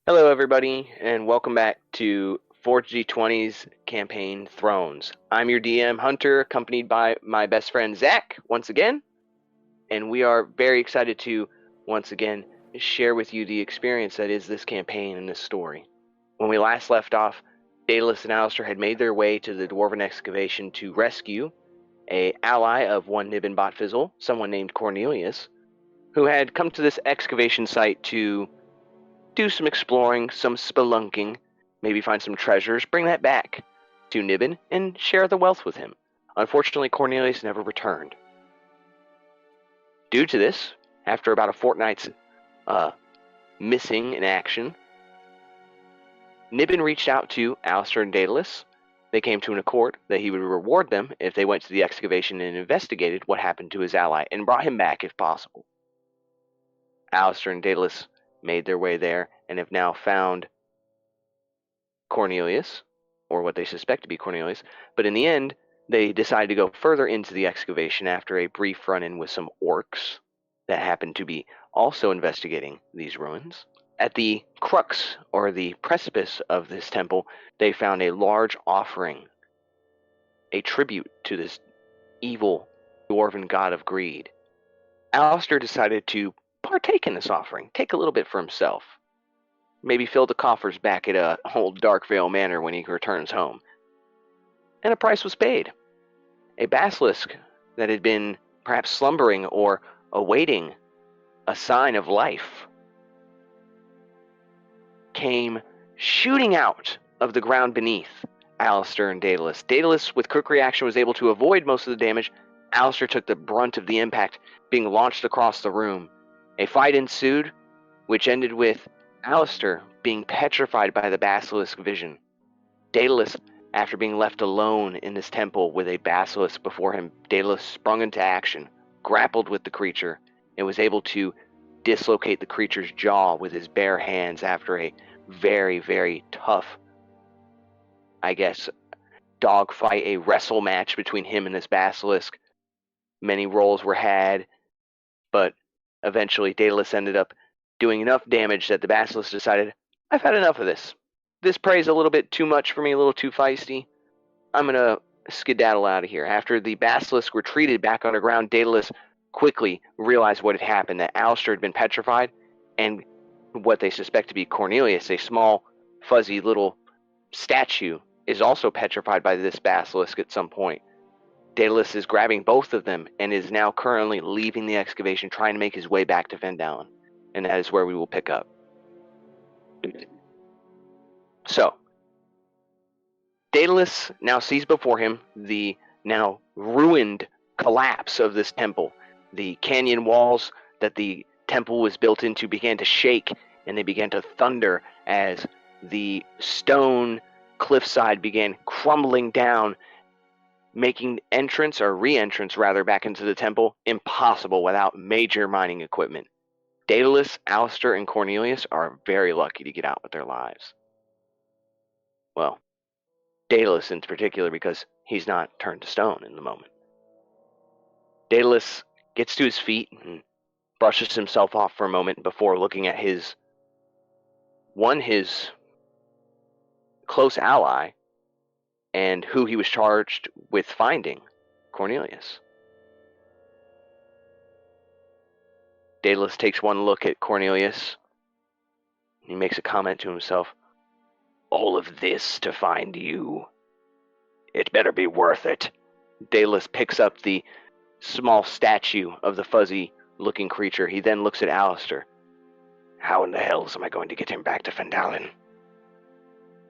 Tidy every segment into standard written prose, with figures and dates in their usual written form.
Hello, everybody, and welcome back to Forge G20's campaign Thrones. I'm your DM, Hunter, accompanied by my best friend Zach, once again, and we are very excited to, once again, share with you the experience that is this campaign and this story. When we last left off, Daedalus and Alistair had made their way to the Dwarven excavation to rescue an ally of one Nibbin Botfizzle, someone named Cornelius, who had come to this excavation site to do some exploring, some spelunking, maybe find some treasures, bring that back to Nibbin, and share the wealth with him. Unfortunately, Cornelius never returned. Due to this, after about a fortnight's missing in action, Nibbin reached out to Alistair and Daedalus. They came to an accord that he would reward them if they went to the excavation and investigated what happened to his ally, and brought him back if possible. Alistair and Daedalus made their way there and have now found Cornelius, or what they suspect to be Cornelius, but in the end, they decided to go further into the excavation after a brief run-in with some orcs that happened to be also investigating these ruins. At the crux, or the precipice of this temple, they found a large offering, a tribute to this evil dwarven god of greed. Alistair decided to partake in this offering, take a little bit for himself. Maybe fill the coffers back at old Darkvale Manor when he returns home. And a price was paid. A basilisk that had been perhaps slumbering or awaiting a sign of life came shooting out of the ground beneath Alistair and Daedalus. Daedalus, with quick reaction, was able to avoid most of the damage. Alistair took the brunt of the impact, being launched across the room. A fight ensued, which ended with Alistair being petrified by the basilisk vision. Daedalus, after being left alone in this temple with a basilisk before him, Daedalus sprung into action, grappled with the creature, and was able to dislocate the creature's jaw with his bare hands after a very, very tough, dogfight, a wrestle match between him and this basilisk. Many rolls were had, but eventually Daedalus ended up doing enough damage that the basilisk decided, I've had enough of this. This prey's a little bit too much for me, a little too feisty. I'm going to skedaddle out of here. After the basilisk retreated back underground, Daedalus quickly realized what had happened, that Alistair had been petrified, and what they suspect to be Cornelius, a small, fuzzy little statue, is also petrified by this basilisk at some point. Daedalus is grabbing both of them and is now currently leaving the excavation, trying to make his way back to Phandelin. And that is where we will pick up. So, Daedalus now sees before him the now ruined collapse of this temple. The canyon walls that the temple was built into began to shake, and they began to thunder as the stone cliffside began crumbling down, making entrance, or re-entrance rather, back into the temple impossible without major mining equipment. Daedalus, Alistair, and Cornelius are very lucky to get out with their lives. Well, Daedalus in particular, because he's not turned to stone in the moment. Daedalus gets to his feet and brushes himself off for a moment before looking at his close ally and who he was charged with finding, Cornelius. Daedalus takes one look at Cornelius. He makes a comment to himself. All of this to find you. It better be worth it. Daedalus picks up the small statue of the fuzzy-looking creature. He then looks at Alistair. How in the hells am I going to get him back to Phandelin?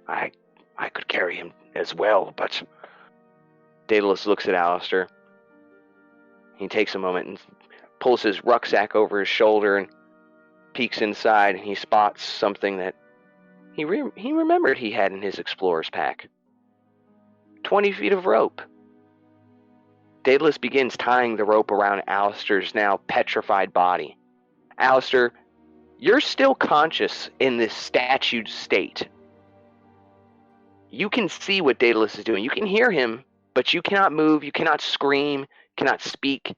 I could carry him as well, but... Daedalus looks at Alistair. He takes a moment and pulls his rucksack over his shoulder and peeks inside, and he spots something that he remembered he had in his explorer's pack. 20 feet of rope. Daedalus begins tying the rope around Alistair's now petrified body. Alistair, you're still conscious in this statued state. You can see what Daedalus is doing. You can hear him, but you cannot move, you cannot scream, cannot speak.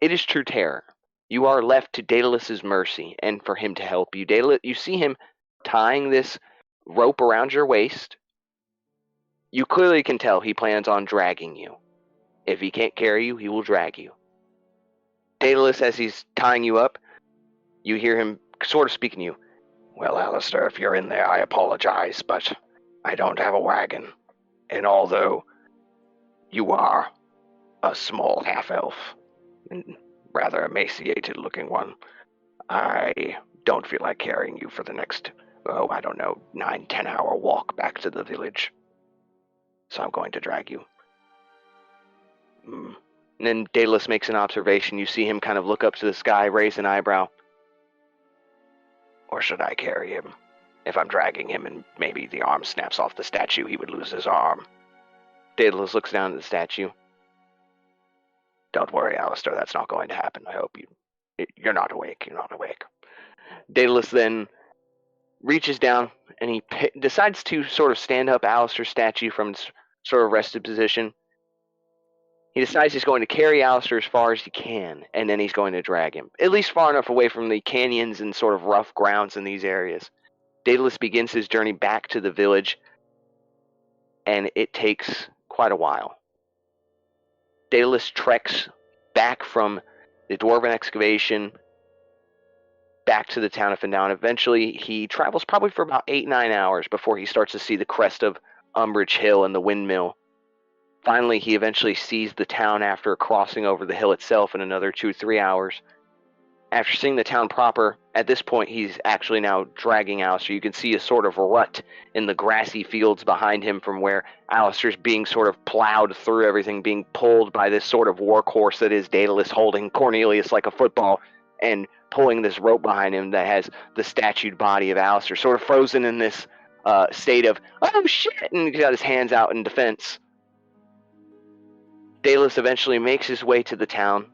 It is true terror. You are left to Daedalus's mercy and for him to help you. Daedalus, you see him tying this rope around your waist. You clearly can tell he plans on dragging you. If he can't carry you, he will drag you. Daedalus, as he's tying you up, you hear him sort of speaking to you. Well, Alistair, if you're in there, I apologize, but I don't have a wagon. And although you are a small half-elf, and rather emaciated-looking one, I don't feel like carrying you for the next, 9-10 hour walk back to the village. So I'm going to drag you. And then Daedalus makes an observation. You see him kind of look up to the sky, raise an eyebrow. Or should I carry him? If I'm dragging him and maybe the arm snaps off the statue, he would lose his arm. Daedalus looks down at the statue. Don't worry, Alistair, that's not going to happen. I hope you're not awake. You're not awake. Daedalus then reaches down and he decides to sort of stand up Alistair's statue from its sort of rested position. He decides he's going to carry Alistair as far as he can, and then he's going to drag him, at least far enough away from the canyons and sort of rough grounds in these areas. Daedalus begins his journey back to the village, and it takes quite a while. Daedalus treks back from the dwarven excavation back to the town of Phandelin. Eventually, he travels probably for about 8-9 hours before he starts to see the crest of Umbridge Hill and the windmill. Finally, he eventually sees the town after crossing over the hill itself in another 2-3 hours. After seeing the town proper, at this point he's actually now dragging Alistair. You can see a sort of rut in the grassy fields behind him from where Alistair's being sort of plowed through everything, being pulled by this sort of workhorse that is Daedalus holding Cornelius like a football and pulling this rope behind him that has the statued body of Alistair, sort of frozen in this state of, oh shit, and he's got his hands out in defense. Daedalus eventually makes his way to the town.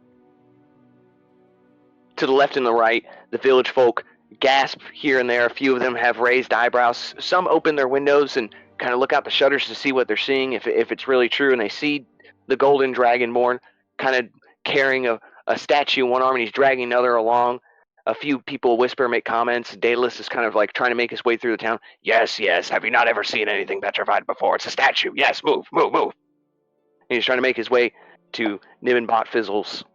To the left and the right, the village folk gasp here and there. A few of them have raised eyebrows. Some open their windows and kind of look out the shutters to see what they're seeing, if it's really true, and they see the golden dragonborn kind of carrying a statue in one arm, and he's dragging another along. A few people whisper, make comments. Daedalus is kind of like trying to make his way through the town. Yes, yes, have you not ever seen anything petrified before? It's a statue. Yes, move, move, move. And he's trying to make his way to Niven Botfizzle's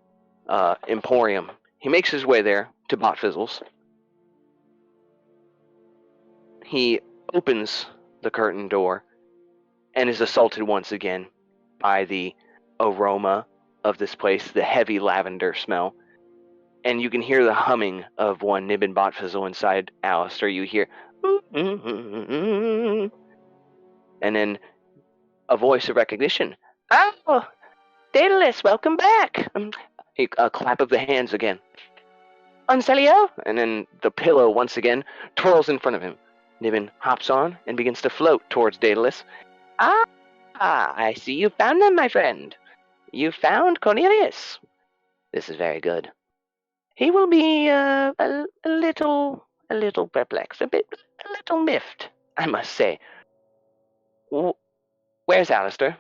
emporium. He makes his way there to Botfizzle's. He opens the curtain door and is assaulted once again by the aroma of this place, the heavy lavender smell. And you can hear the humming of one Niven Botfizzle inside Alistair. You hear, and then a voice of recognition. Oh, Daedalus, welcome back. A clap of the hands again. Uncelio? And then the pillow once again twirls in front of him. Niven hops on and begins to float towards Daedalus. Ah, I see you found them, my friend. You found Cornelius. This is very good. He will be a little perplexed, a little miffed, I must say. Where's Alistair?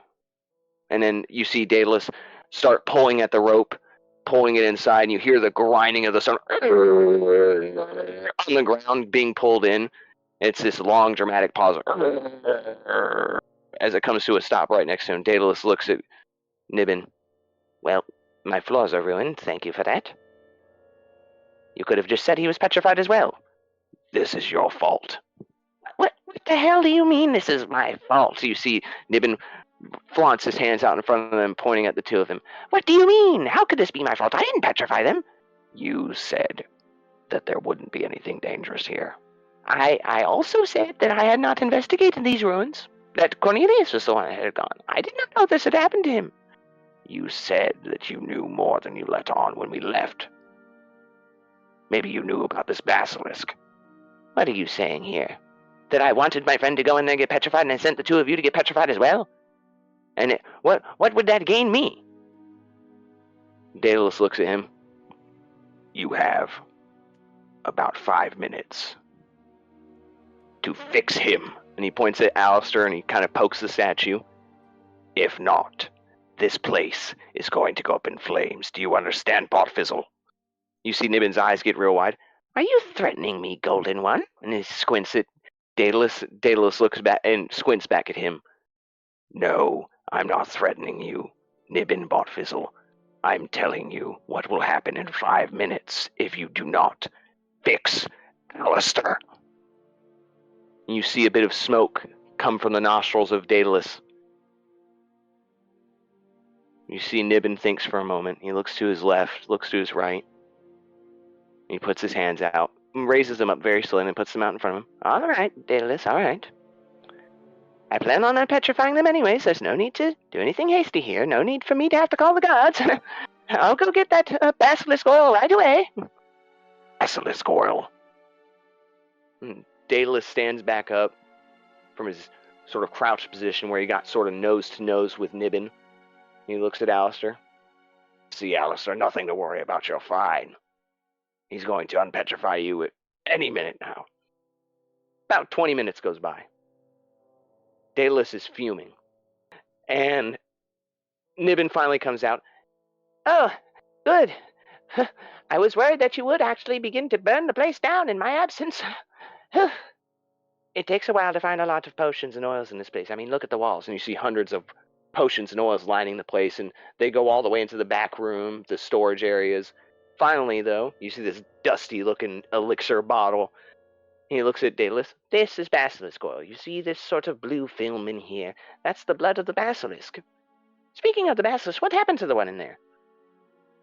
And then you see Daedalus start pulling at the rope, pulling it inside, and you hear the grinding of the stone on the ground being pulled in. It's this long, dramatic pause as it comes to a stop right next to him. Daedalus looks at Niven. Well, my floors are ruined. Thank you for that. You could have just said he was petrified as well. This is your fault. What the hell do you mean this is my fault? You see Niven flaunts his hands out in front of them, pointing at the two of them. What do you mean? How could this be my fault? I didn't petrify them. You said that there wouldn't be anything dangerous here. I also said that I had not investigated these ruins, that Cornelius was the one that had gone. I did not know this had happened to him. You said that you knew more than you let on when we left. Maybe you knew about this basilisk. What are you saying here? That I wanted my friend to go in there and get petrified, and I sent the two of you to get petrified as well? And what would that gain me? Daedalus looks at him. You have about 5 minutes to fix him. And he points at Alistair and he kind of pokes the statue. If not, this place is going to go up in flames. Do you understand, Botfizzle? You see Niven's eyes get real wide. Are you threatening me, Golden One? And he squints at Daedalus. Daedalus looks back and squints back at him. No, I'm not threatening you, Nibbin Botfizzle. I'm telling you what will happen in 5 minutes if you do not fix Alistair. You see a bit of smoke come from the nostrils of Daedalus. You see Nibbin thinks for a moment. He looks to his left, looks to his right. He puts his hands out, raises them up very slowly, and puts them out in front of him. All right, Daedalus, all right. I plan on unpetrifying them anyways. There's no need to do anything hasty here. No need for me to have to call the gods. I'll go get that basilisk oil right away. Basilisk oil. Daedalus stands back up from his sort of crouched position where he got sort of nose to nose with Nibbin. He looks at Alistair. See, Alistair, nothing to worry about. You're fine. He's going to unpetrify you at any minute now. About 20 minutes goes by. Daedalus is fuming. And Nibbin finally comes out. Oh, good. I was worried that you would actually begin to burn the place down in my absence. It takes a while to find a lot of potions and oils in this place. I mean, look at the walls, and you see hundreds of potions and oils lining the place, and they go all the way into the back room, the storage areas. Finally, though, you see this dusty-looking elixir bottle. He looks at Daedalus. This is basilisk oil. You see this sort of blue film in here? That's the blood of the basilisk. Speaking of the basilisk, what happened to the one in there?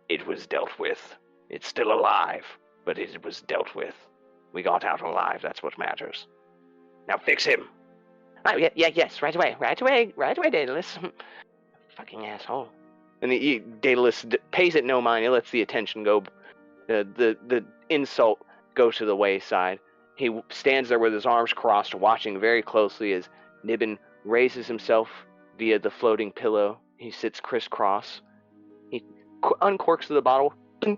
It was dealt with. It's still alive, but it was dealt with. We got out alive. That's what matters. Now fix him. Oh, yes, right away, Daedalus. Fucking asshole. And Daedalus pays it no mind. He lets the attention go, the insult go to the wayside. He stands there with his arms crossed, watching very closely as Nibbin raises himself via the floating pillow. He sits crisscross. He uncorks the bottle, and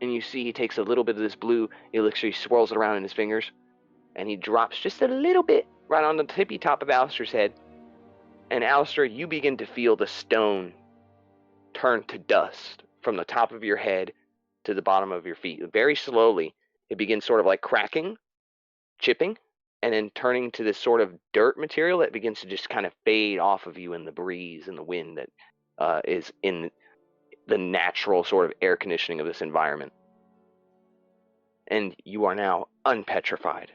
you see he takes a little bit of this blue elixir, he swirls it around in his fingers, and he drops just a little bit right on the tippy top of Alistair's head. And Alistair, you begin to feel the stone turn to dust from the top of your head to the bottom of your feet. Very slowly, it begins sort of like cracking, chipping, and then turning to this sort of dirt material that begins to just kind of fade off of you in the breeze and the wind that is in the natural sort of air conditioning of this environment. And you are now unpetrified.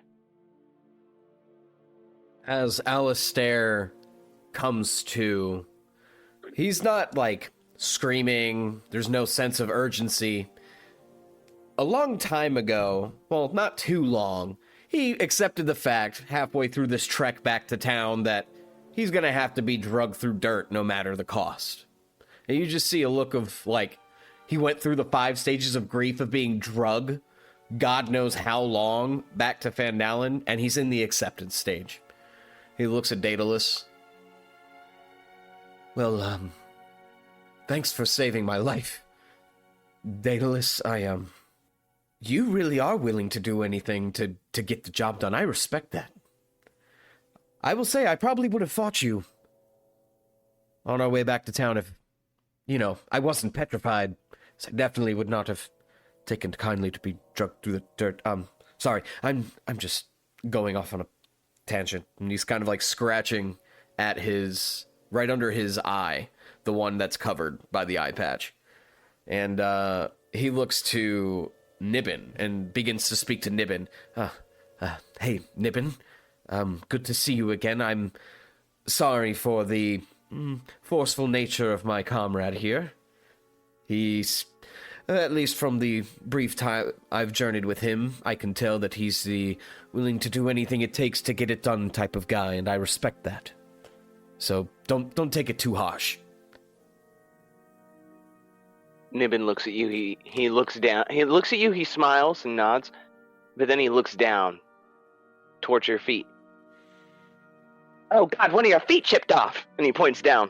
As Alistair comes to, he's not like screaming, there's no sense of urgency. A long time ago, well, not too long, he accepted the fact, halfway through this trek back to town, that he's gonna have to be drugged through dirt no matter the cost. And you just see a look of, like, he went through the 5 stages of grief of being drugged, God knows how long, back to Phandelin, and he's in the acceptance stage. He looks at Daedalus. Well, thanks for saving my life. Daedalus, you really are willing to do anything to get the job done. I respect that. I will say I probably would have fought you on our way back to town if, I wasn't petrified. So I definitely would not have taken kindly to be drugged through the dirt. Sorry, I'm just going off on a tangent. And he's kind of like scratching at right under his eye, the one that's covered by the eye patch. And he looks to Nibbin and begins to speak to Nibbin. Hey, Nibbin, good to see you again. I'm sorry for the forceful nature of my comrade here. He's, at least from the brief time I've journeyed with him, I can tell that he's the willing to do anything it takes to get it done type of guy, and I respect that. So don't take it too harsh. Nibbin looks at you. He looks down. He looks at you. He smiles and nods, but then he looks down towards your feet. Oh God, one of your feet chipped off, and he points down.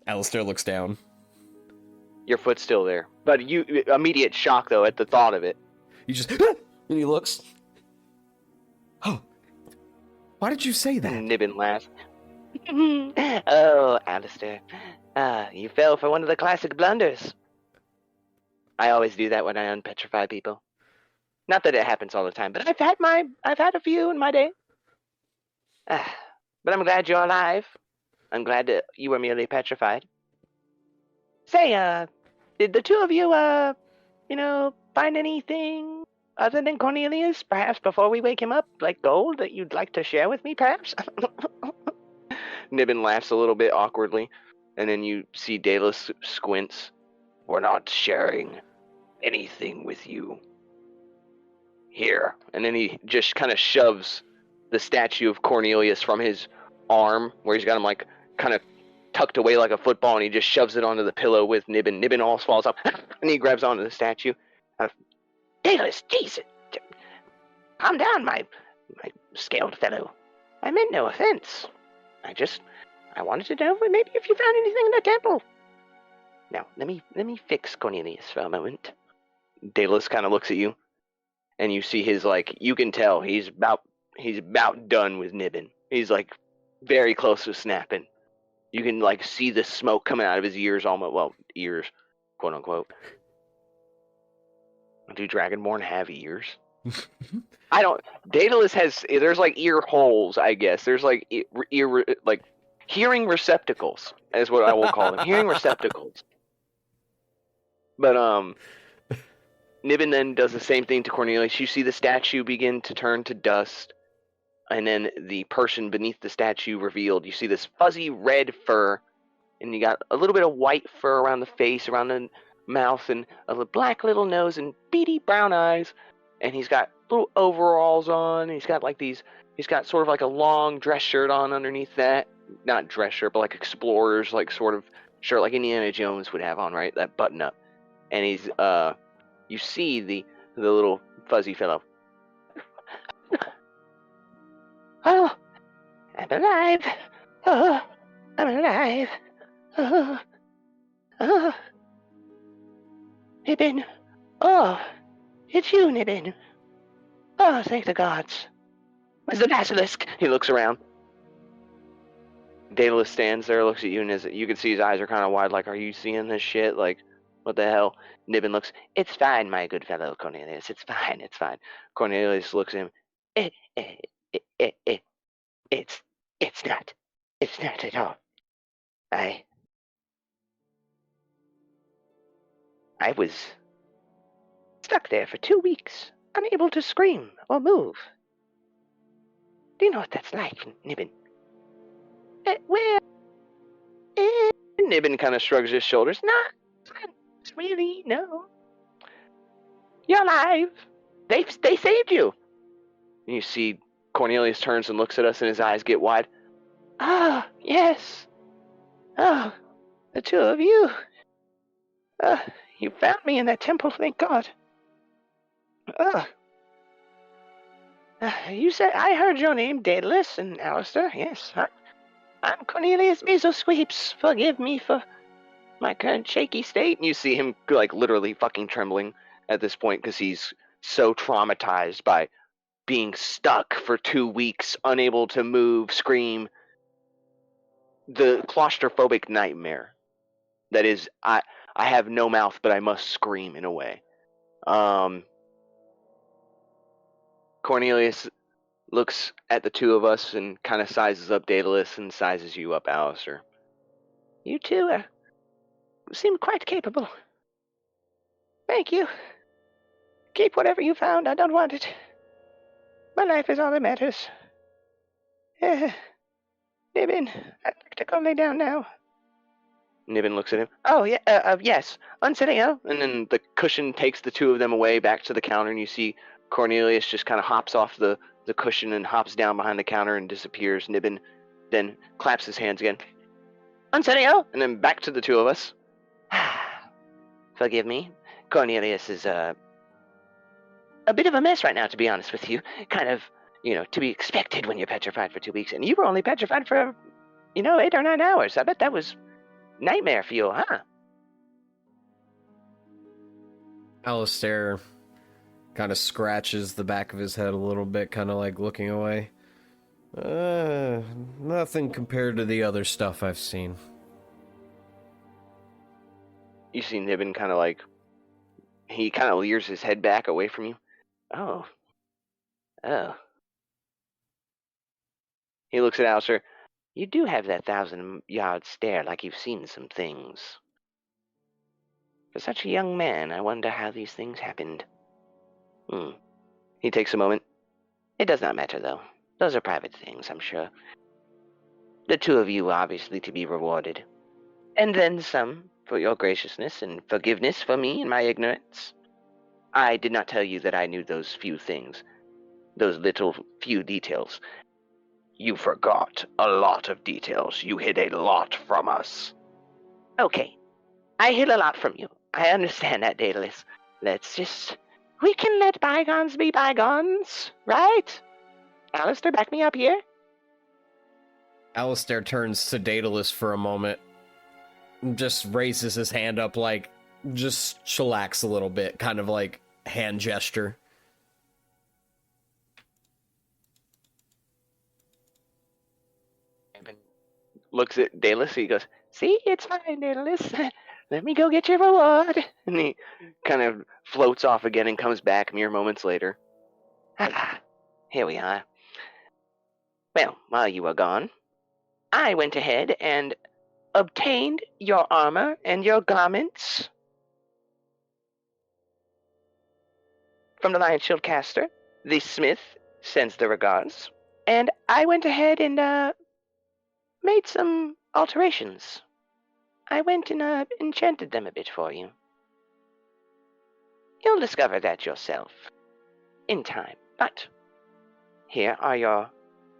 Alistair looks down. Your foot's still there, but you immediate shock though at the thought of it. You just and he looks. Oh, why did you say that? Nibbin laughs. Oh, Alistair, you fell for one of the classic blunders. I always do that when I unpetrify people. Not that it happens all the time, but I've had a few in my day. But I'm glad you're alive. I'm glad that you were merely petrified. Say, did the two of you, find anything other than Cornelius, perhaps before we wake him up, like gold that you'd like to share with me, perhaps? Nibbin laughs a little bit awkwardly, and then you see Daedalus squints. We're not sharing anything with you. Here. And then he just kind of shoves the statue of Cornelius from his arm, where he's got him, like, kind of tucked away like a football, and he just shoves it onto the pillow with Nibbin. Nibbin almost falls off, and he grabs onto the statue. Daedalus, Jesus! Calm down, my scaled fellow. I meant no offense. I wanted to know maybe if you found anything in the temple. Now, let me fix Cornelius for a moment. Daedalus kind of looks at you, and you see his, like, you can tell he's about done with Nibbin. He's, like, very close to snapping. You can, like, see the smoke coming out of his ears almost. Well, ears, quote unquote. Do Dragonborn have ears? I don't. Daedalus has. There's like ear holes, I guess. There's like ear like hearing receptacles, is what I will call them. Hearing receptacles. But Nibbin then does the same thing to Cornelius. You see the statue begin to turn to dust, and then the person beneath the statue revealed. You see this fuzzy red fur, and you got a little bit of white fur around the face, around the mouth, and a black little nose and beady brown eyes. And he's got little overalls on. He's got sort of like a long dress shirt on underneath that. Not dress shirt, but like explorer's like sort of shirt like Indiana Jones would have on, right? That button up. And he's you see the little fuzzy fellow. Oh, I'm alive. Oh, I'm alive. Oh. Nibbin. Oh, it's you, Nibbin. Oh, thank the gods. Where's the basilisk? He looks around. Daedalus stands there, looks at you, and you can see his eyes are kind of wide, like, are you seeing this shit? Like, what the hell? Nibbin looks, it's fine, my good fellow Cornelius. It's fine, it's fine. Cornelius looks at him. It's not at all. I was stuck there for 2 weeks, unable to scream or move. Do you know what that's like, Nibbin? Nibbin kind of shrugs his shoulders. Not really, no. You're alive. They saved you. And you see Cornelius turns and looks at us, and his eyes get wide. Ah, yes. Oh, the two of you. You found me in that temple, thank God. You said, I heard your name, Daedalus and Alistair. Yes, I'm Cornelius Mesosweeps. Forgive me for my current shaky state. And you see him, like, literally fucking trembling at this point because he's so traumatized by being stuck for 2 weeks, unable to move, scream. The claustrophobic nightmare that is, I have no mouth, but I must scream in a way. Cornelius looks at the two of us and kind of sizes up Daedalus and sizes you up, Alistair. You two seem quite capable. Thank you. Keep whatever you found. I don't want it. My life is all that matters. Nibbin, I'd like to go lay down now. Nibbin looks at him. Oh, yeah, yes. Unsetting. And then the cushion takes the two of them away back to the counter, and you see Cornelius just kind of hops off the cushion and hops down behind the counter and disappears. Nibbin then claps his hands again. Unsetting. And then back to the two of us. Forgive me. Cornelius is a bit of a mess right now, to be honest with you. Kind of, to be expected when you're petrified for 2 weeks. And you were only petrified for, 8 or 9 hours. I bet that was nightmare for you, huh? Alistair kind of scratches the back of his head a little bit, kind of like looking away. Nothing compared to the other stuff I've seen. You see Nibbin kind of like, he kind of leers his head back away from you. Oh, oh. He looks at Alistair. You do have that 1,000-yard stare like you've seen some things. For such a young man, I wonder how these things happened. Hmm. He takes a moment. It does not matter, though. Those are private things, I'm sure. The two of you are obviously to be rewarded. And then some, for your graciousness and forgiveness for me and my ignorance. I did not tell you that I knew those few things, those little few details. You forgot a lot of details. You hid a lot from us. Okay, I hid a lot from you. I understand that, Daedalus. We can let bygones be bygones, right? Alistair, back me up here. Alistair turns to Daedalus for a moment, just raises his hand up, like, just chillax a little bit, kind of like hand gesture. Looks at Daedalus, he goes, see, it's fine, Daedalus. Let me go get your reward. And he kind of floats off again and comes back mere moments later. Ah, here we are. Well, while you were gone, I went ahead and obtained your armor and your garments from the Lion Shield caster. The smith sends the regards. And I went ahead and made some alterations. I went and enchanted them a bit for you. You'll discover that yourself in time. But here are your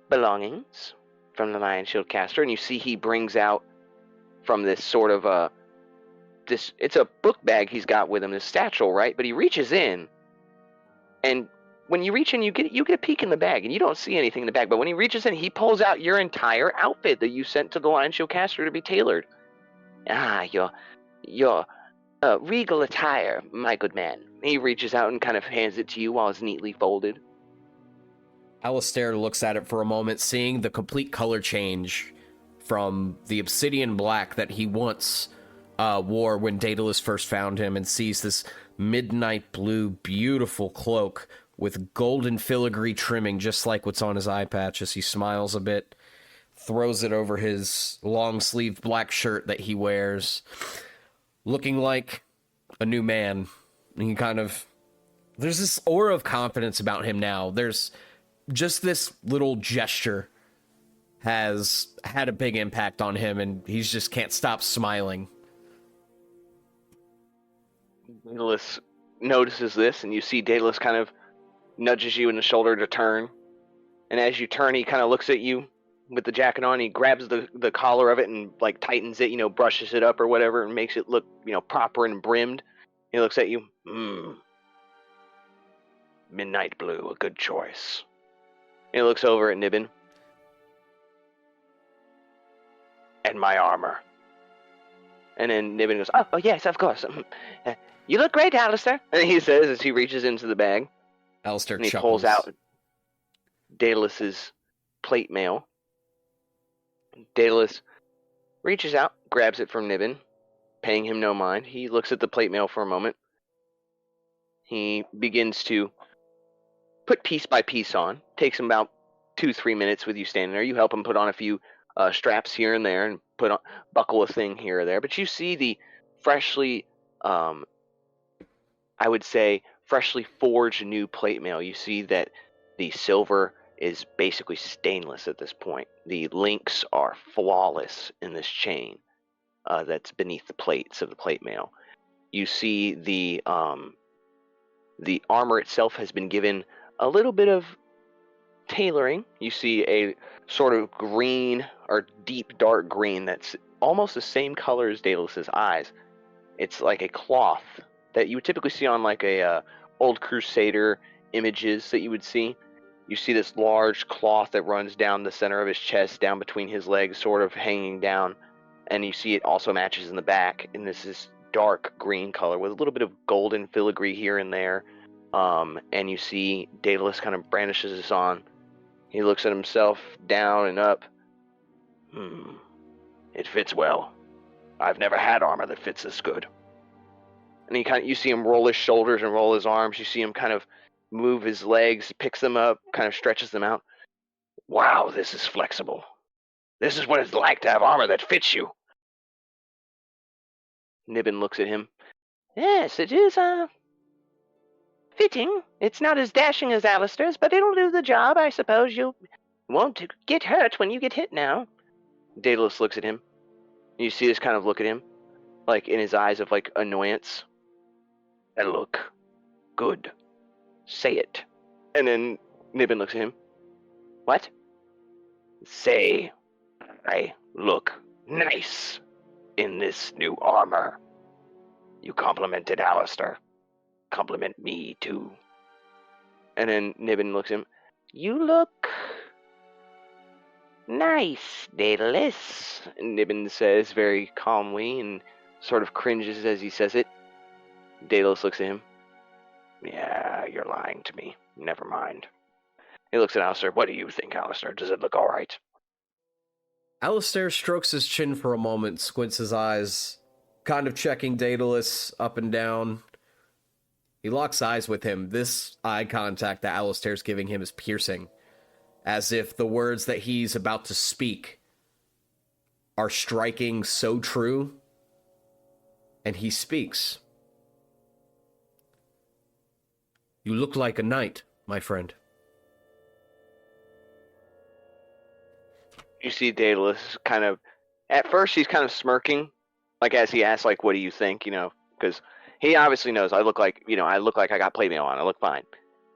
belongings from the Lion Shield caster, and you see he brings out from this sort of it's a book bag he's got with him, this satchel, right? But he reaches in, and when you reach in, you get a peek in the bag, and you don't see anything in the bag. But when he reaches in, he pulls out your entire outfit that you sent to the Lion Shield caster to be tailored. Ah, your regal attire, my good man. He reaches out and kind of hands it to you while it's neatly folded. Alistair looks at it for a moment, seeing the complete color change from the obsidian black that he once wore when Daedalus first found him, and sees this midnight blue, beautiful cloak with golden filigree trimming, just like what's on his eye patch, as he smiles a bit, throws it over his long-sleeved black shirt that he wears, looking like a new man. And he kind of... There's this aura of confidence about him now. There's just this little gesture has had a big impact on him, and he just can't stop smiling. Daedalus notices this, and you see Daedalus kind of nudges you in the shoulder to turn. And as you turn, he kind of looks at you with the jacket on. He grabs the collar of it and like tightens it, brushes it up or whatever, and makes it look, proper and brimmed. He looks at you. Midnight blue, a good choice. He looks over at Nibbin. And my armor. And then Nibbin goes, oh yes, of course. You look great, Alistair. And he says as he reaches into the bag. Alistair and he chuckles. pulls out Daedalus's plate mail. Daedalus reaches out, grabs it from Nibbin, paying him no mind. He looks at the plate mail for a moment. He begins to put piece by piece on. Takes him about 2-3 minutes with you standing there. You help him put on a few straps here and there and buckle a thing here or there. But you see the freshly, I would say, freshly forged new plate mail. You see that the silver is basically stainless at this point. The links are flawless in this chain that's beneath the plates of the plate mail. You see the armor itself has been given a little bit of tailoring. You see a sort of green or deep dark green that's almost the same color as Daedalus's eyes. It's like a cloth that you would typically see on like a old Crusader images that you would see. You see this large cloth that runs down the center of his chest, down between his legs, sort of hanging down. And you see it also matches in the back, and this is dark green color with a little bit of golden filigree here and there. And you see Daedalus kind of brandishes this on. He looks at himself down and up. It fits well. I've never had armor that fits this good. And you see him roll his shoulders and roll his arms. You see him kind of move his legs, picks them up, kind of stretches them out. Wow, this is flexible. This is what it's like to have armor that fits you. Nibbin looks at him. Yes, it is, fitting. It's not as dashing as Alistair's, but it'll do the job, I suppose. You won't get hurt when you get hit now. Daedalus looks at him. You see this kind of look at him, like in his eyes of like annoyance. And look good. Say it. And then Nibbin looks at him. What? Say, I look nice in this new armor. You complimented Alistair. Compliment me, too. And then Nibbin looks at him. You look nice, Daedalus, Nibbin says very calmly and sort of cringes as he says it. Daedalus looks at him. Yeah, you're lying to me. Never mind. He looks at Alistair. What do you think, Alistair? Does it look all right? Alistair strokes his chin for a moment, squints his eyes, kind of checking Daedalus up and down. He locks eyes with him. This eye contact that Alistair's giving him is piercing, as if the words that he's about to speak are striking so true. And he speaks. You look like a knight, my friend. You see Daedalus kind of, at first he's kind of smirking, like as he asks, like, what do you think, because he obviously knows I look like I got playmail on, I look fine.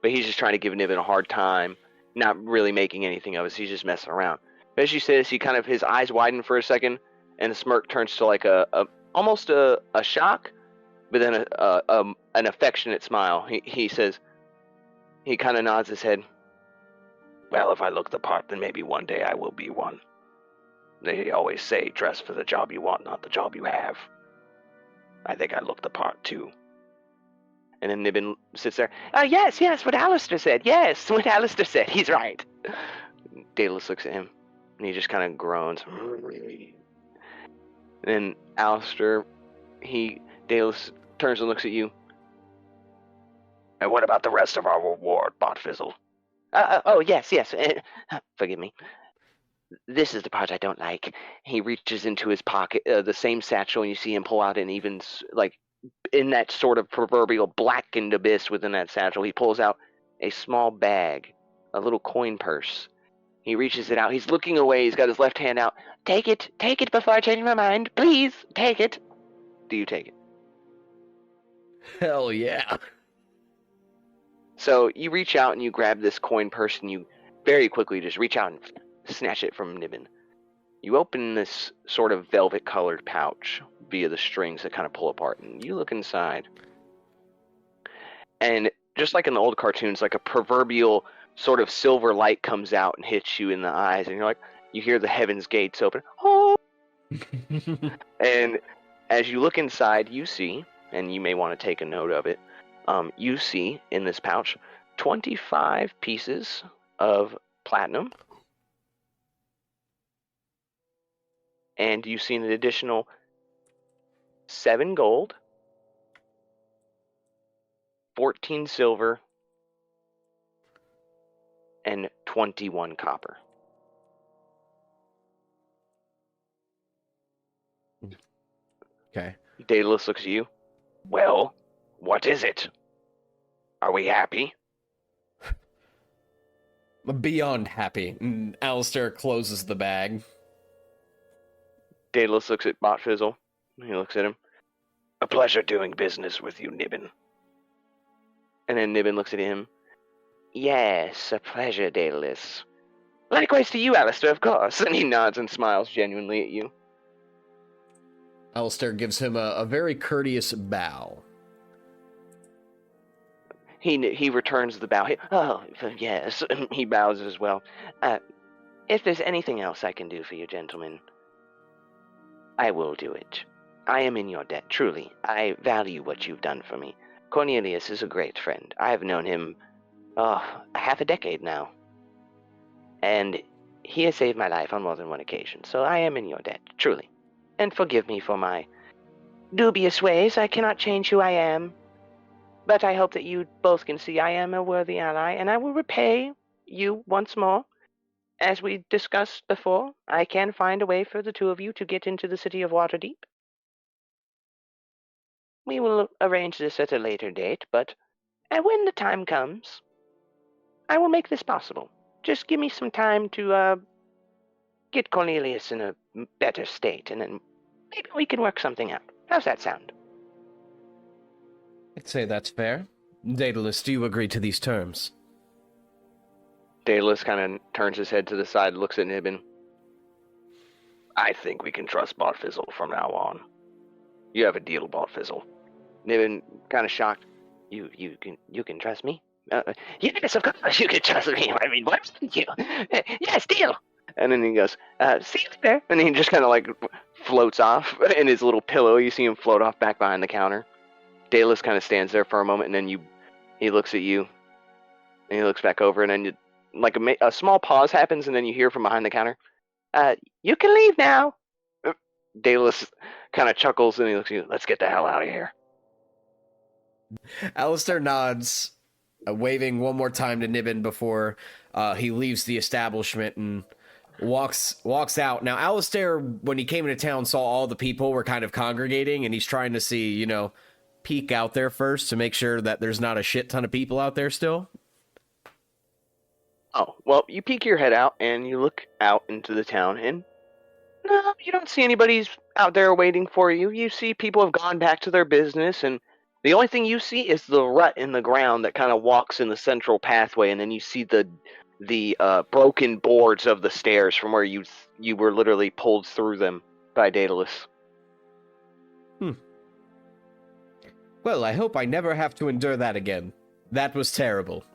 But he's just trying to give Nibbin a hard time, not really making anything of it, so he's just messing around. But as you say this, his eyes widen for a second, and the smirk turns to like almost a shock, but then an affectionate smile. He says, he kind of nods his head. Well, if I look the part, then maybe one day I will be one. They always say, dress for the job you want, not the job you have. I think I look the part, too. And then Nibbin sits there. Yes, what Alistair said. Yes, what Alistair said. He's right. Daedalus looks at him, and he just kind of groans. And then Daedalus turns and looks at you. And what about the rest of our reward, Botfizzle? Yes. Forgive me. This is the part I don't like. He reaches into his pocket, the same satchel, and you see him pull out an even, like, in that sort of proverbial blackened abyss within that satchel, he pulls out a small bag, a little coin purse. He reaches it out. He's looking away. He's got his left hand out. Take it before I change my mind. Please, take it. Do you take it? Hell yeah. So you reach out and you grab this coin purse and you very quickly just reach out and snatch it from Nibbin. You open this sort of velvet-colored pouch via the strings that kind of pull apart, and you look inside. And just like in the old cartoons, like a proverbial sort of silver light comes out and hits you in the eyes, and you hear the heavens gates open. Oh! And as you look inside, you see, and you may want to take a note of it, you see in this pouch 25 pieces of platinum, and you see an additional 7 gold, 14 silver, and 21 copper. Okay. Daedalus looks at you. Well, what is it? Are we happy? Beyond happy. And Alistair closes the bag. Daedalus looks at Botfizzle. He looks at him. A pleasure doing business with you, Nibbin. And then Nibbin looks at him. Yes, a pleasure, Daedalus. Likewise to you, Alistair, of course. And he nods and smiles genuinely at you. Alistair gives him a very courteous bow. He returns the bow. Yes, he bows as well. If there's anything else I can do for you, gentlemen, I will do it. I am in your debt, truly. I value what you've done for me. Cornelius is a great friend. I have known him, half a decade now. And he has saved my life on more than one occasion, so I am in your debt, truly. And forgive me for my dubious ways. I cannot change who I am. But I hope that you both can see I am a worthy ally, and I will repay you once more. As we discussed before, I can find a way for the two of you to get into the city of Waterdeep. We will arrange this at a later date, but when the time comes, I will make this possible. Just give me some time to get Cornelius in a better state, and then maybe we can work something out. How's that sound? I'd say that's fair. Daedalus, do you agree to these terms? Daedalus kind of turns his head to the side, looks at Nibbin. I think we can trust Bartfizzle from now on. You have a deal, Bartfizzle. Nibbin, kind of shocked. You can trust me? Yes, of course you can trust me. I mean, what? Thank you. Yes, deal. And then he goes, see you there. And he just kind of like floats off in his little pillow. You see him float off back behind the counter. Daedalus kind of stands there for a moment, and then he looks at you, and he looks back over, and then like a small pause happens, and then you hear from behind the counter, you can leave now. Daedalus kind of chuckles, and he looks at you, let's get the hell out of here. Alistair nods, waving one more time to Nibbin before he leaves the establishment and walks out. Now, Alistair, when he came into town, saw all the people were kind of congregating, and he's trying to see, peek out there first to make sure that there's not a shit ton of people out there still. Oh, well, you peek your head out, and you look out into the town, and no, you don't see anybody's out there waiting for you. You see people have gone back to their business, and the only thing you see is the rut in the ground that kind of walks in the central pathway, and then you see the broken boards of the stairs from where you were literally pulled through them by Daedalus. Well, I hope I never have to endure that again. That was terrible.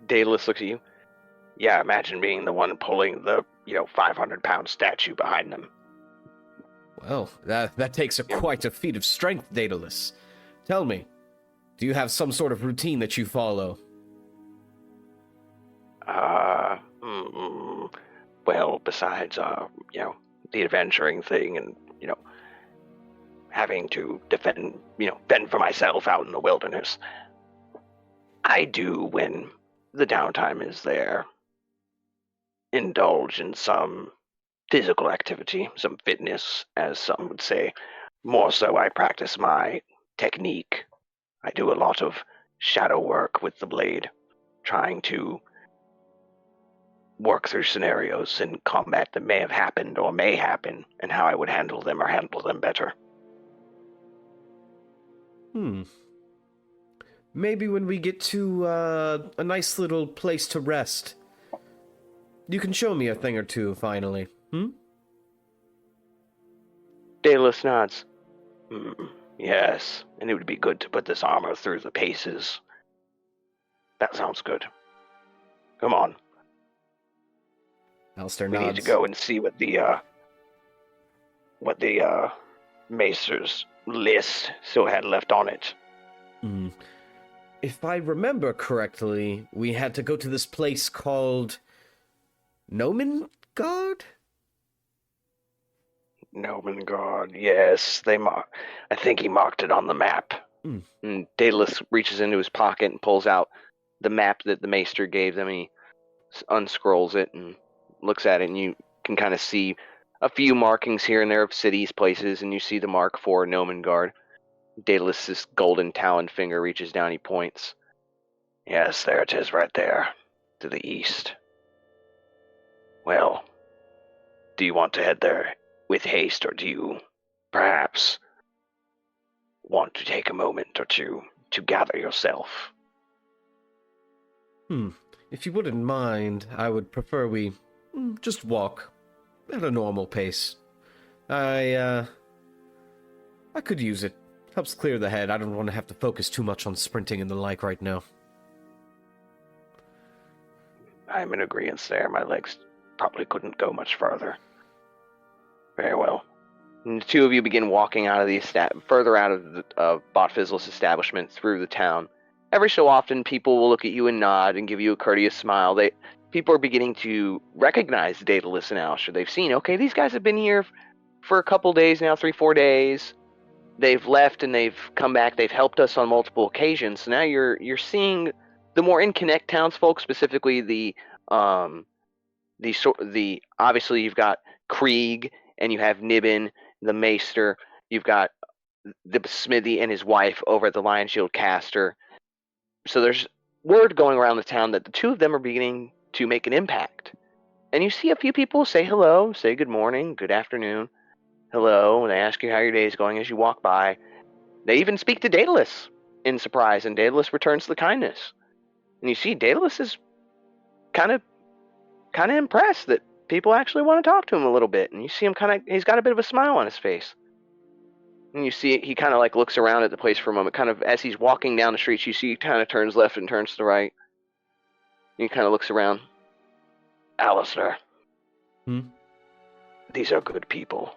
Daedalus looks at you. Yeah, imagine being the one pulling the 500-pound statue behind them. Well, that takes quite a feat of strength, Daedalus. Tell me, do you have some sort of routine that you follow? Well, besides, the adventuring thing and, having to fend for myself out in the wilderness, I do, when the downtime is there, indulge in some physical activity, some fitness, as some would say. More so, I practice my technique. I do a lot of shadow work with the blade, trying to work through scenarios in combat that may have happened or may happen, and how I would handle them or handle them better. Maybe when we get to a nice little place to rest, you can show me a thing or two, finally. Daedalus nods. Yes, and it would be good to put this armor through the paces. That sounds good. Come on. Alistair We nods. need to go and see what the Macer's list still had left on it. If I remember correctly, we had to go to this place called Nomengard? Nomengard, yes. I think he marked it on the map. And Daedalus reaches into his pocket and pulls out the map that the Maester gave them, and he unscrolls it and looks at it, and you can kind of see a few markings here and there of cities, places, and you see the mark for Nomengard. Daedalus' golden talon finger reaches down, he points. Yes, there it is right there, to the east. Well, do you want to head there with haste, or do you perhaps want to take a moment or two to gather yourself? If you wouldn't mind, I would prefer we just walk at a normal pace. I could use it. Helps clear the head. I don't want to have to focus too much on sprinting and the like right now. I'm in agreement there. My legs probably couldn't go much further. Very well. And the two of you begin walking out of further out of Botfizzle's establishment through the town. Every so often, people will look at you and nod and give you a courteous smile. People are beginning to recognize Daedalus and Alistair. They've seen, okay, these guys have been here for a couple days now, 3-4 days. they've left and they've come back. They've helped us on multiple occasions. So now you're seeing the more in Connect townsfolk, specifically the obviously you've got Krieg and you have Nibbin, the Maester. You've got the Smithy and his wife over at the Lion Shield Caster. So there's word going around the town that the two of them are beginning to make an impact. And you see a few people say hello, say good morning, good afternoon, hello, and they ask you how your day is going as you walk by. They even speak to Daedalus in surprise, and Daedalus returns the kindness. And you see Daedalus is kind of impressed that people actually want to talk to him a little bit. And you see him he's got a bit of a smile on his face. And you see he kind of like looks around at the place for a moment, kind of as he's walking down the streets. You see he kind of turns left and turns to the right. And he kind of looks around. Alistair. These are good people.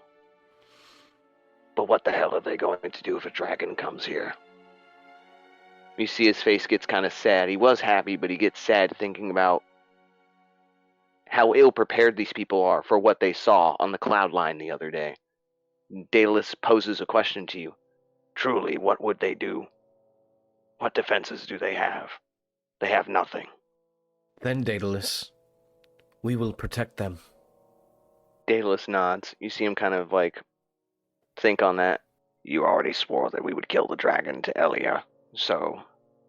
But what the hell are they going to do if a dragon comes here? You see his face gets kind of sad. He was happy, but he gets sad thinking about how ill-prepared these people are for what they saw on the cloud line the other day. Daedalus poses a question to you. Truly, what would they do? What defenses do they have? They have nothing. Then, Daedalus, we will protect them. Daedalus nods. You see him kind of like think on that. You already swore that we would kill the dragon to Elia, so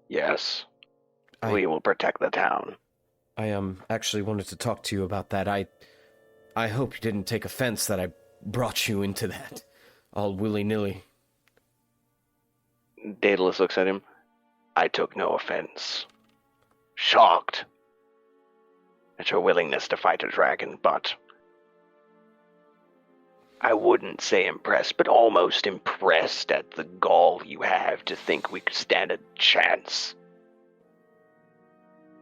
yes, we will protect the town. I actually wanted to talk to you about that. I hope you didn't take offense that I brought you into that, all willy-nilly. Daedalus looks at him. I took no offense. Shocked at your willingness to fight a dragon, but I wouldn't say impressed, but almost impressed at the gall you have to think we could stand a chance.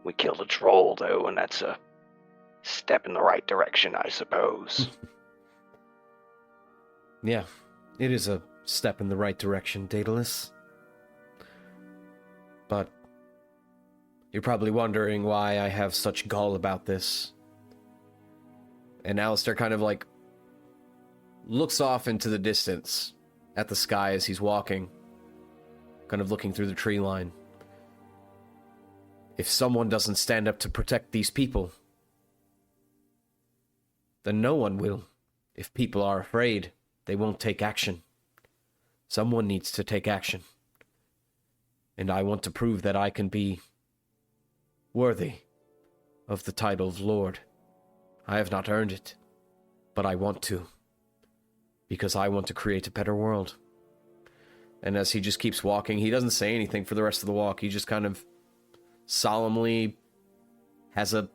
We killed a troll, though, and that's a step in the right direction, I suppose. Yeah, it is a step in the right direction, Daedalus. But you're probably wondering why I have such gall about this. And Alistair kind of like looks off into the distance at the sky as he's walking, kind of looking through the tree line. If someone doesn't stand up to protect these people, then no one will. If people are afraid, they won't take action. Someone needs to take action. And I want to prove that I can be worthy of the title of Lord. I have not earned it, but I want to. Because I want to create a better world. And as he just keeps walking, he doesn't say anything for the rest of the walk. He just kind of solemnly has the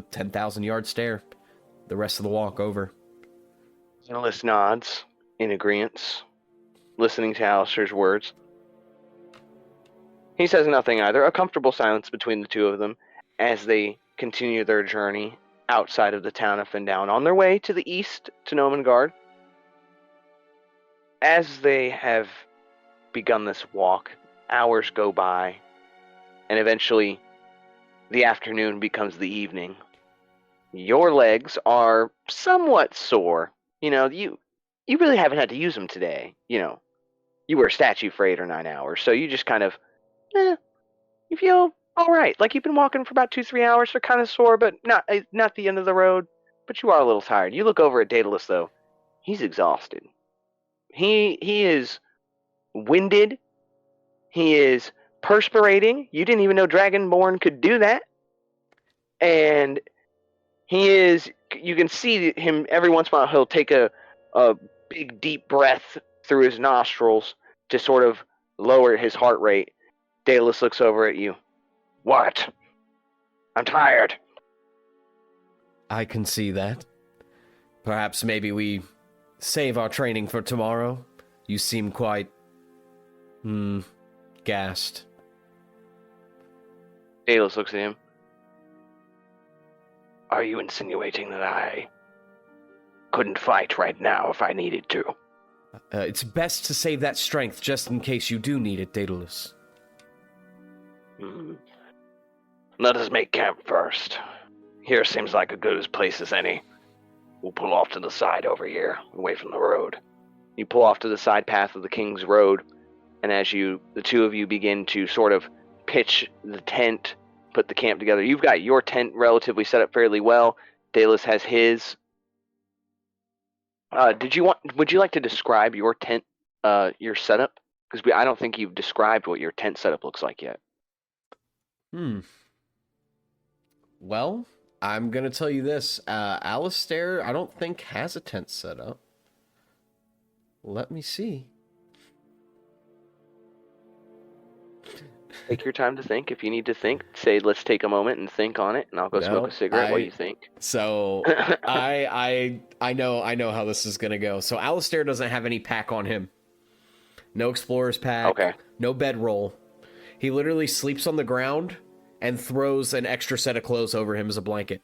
10,000 yard stare the rest of the walk over. Daedalus nods in agreement, listening to Alistair's words. He says nothing either. A comfortable silence between the two of them as they continue their journey outside of the town of Phandelin on their way to the east to Nomengard. As they have begun this walk, hours go by, and eventually the afternoon becomes the evening. Your legs are somewhat sore. You know, you really haven't had to use them today. You know, you were a statue for 8 or 9 hours, so you just kind of, you feel all right. Like you've been walking for about 2-3 hours. They're kind of sore, but not the end of the road. But you are a little tired. You look over at Daedalus, though. He's exhausted. He is winded. He is perspirating. You didn't even know Dragonborn could do that. And you can see him every once in a while, he'll take a big deep breath through his nostrils to sort of lower his heart rate. Daedalus looks over at you. What? I'm tired. I can see that. Perhaps maybe we save our training for tomorrow. You seem quite gassed. Daedalus looks at him. Are you insinuating that I couldn't fight right now if I needed to? It's best to save that strength just in case you do need it, Daedalus. Let us make camp first. Here seems like a good place as any. We'll pull off to the side over here, away from the road. You pull off to the side path of the King's Road, and as the two of you begin to sort of pitch the tent, put the camp together, you've got your tent relatively set up fairly well. Daedalus has his. Would you like to describe your tent, your setup? Because I don't think you've described what your tent setup looks like yet. Well, I'm gonna tell you this. Alistair, I don't think has a tent set up. Let me see. Take your time to think. If you need to think, say, let's take a moment and think on it, and I'll go smoke a cigarette while you think. So, I know how this is gonna go. So, Alistair doesn't have any pack on him. No explorer's pack. Okay. No bedroll. He literally sleeps on the ground and throws an extra set of clothes over him as a blanket.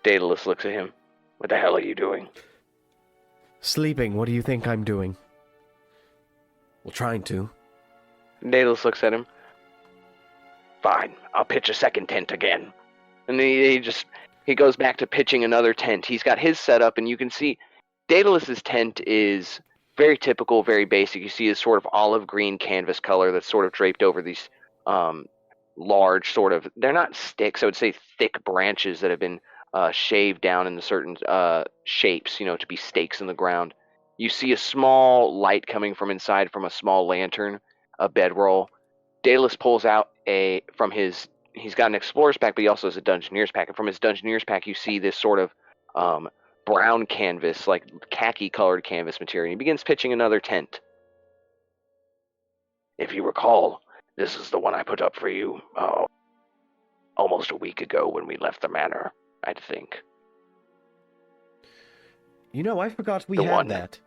Daedalus looks at him. What the hell are you doing? Sleeping. What do you think I'm doing? Well, trying to. Daedalus looks at him. Fine, I'll pitch a second tent again. And he goes back to pitching another tent. He's got his set up, and you can see Daedalus's tent is very typical, very basic. You see this sort of olive green canvas color that's sort of draped over these large sort of, they're not sticks, I would say thick branches that have been shaved down into certain shapes, to be stakes in the ground. You see a small light coming from inside from a small lantern, a bedroll. Daedalus pulls out he's got an explorer's pack, but he also has a dungeoneer's pack. And from his dungeoneer's pack, you see this sort of brown canvas, like khaki-colored canvas material. He begins pitching another tent. If you recall, this is the one I put up for you almost a week ago when we left the manor, I think. I forgot we had that.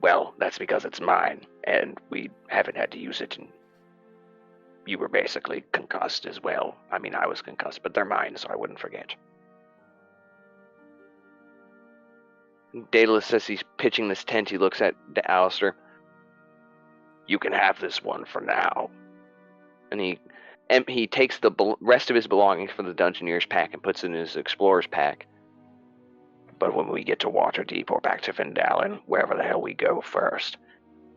Well, that's because it's mine, and we haven't had to use it, and you were basically concussed as well. I mean, I was concussed, but they're mine, so I wouldn't forget. Daedalus, as he's pitching this tent, he looks at Alistair. You can have this one for now. And he takes the rest of his belongings from the Dungeoneer's pack and puts it in his Explorer's pack. But when we get to Waterdeep or back to Phandelin, wherever the hell we go first,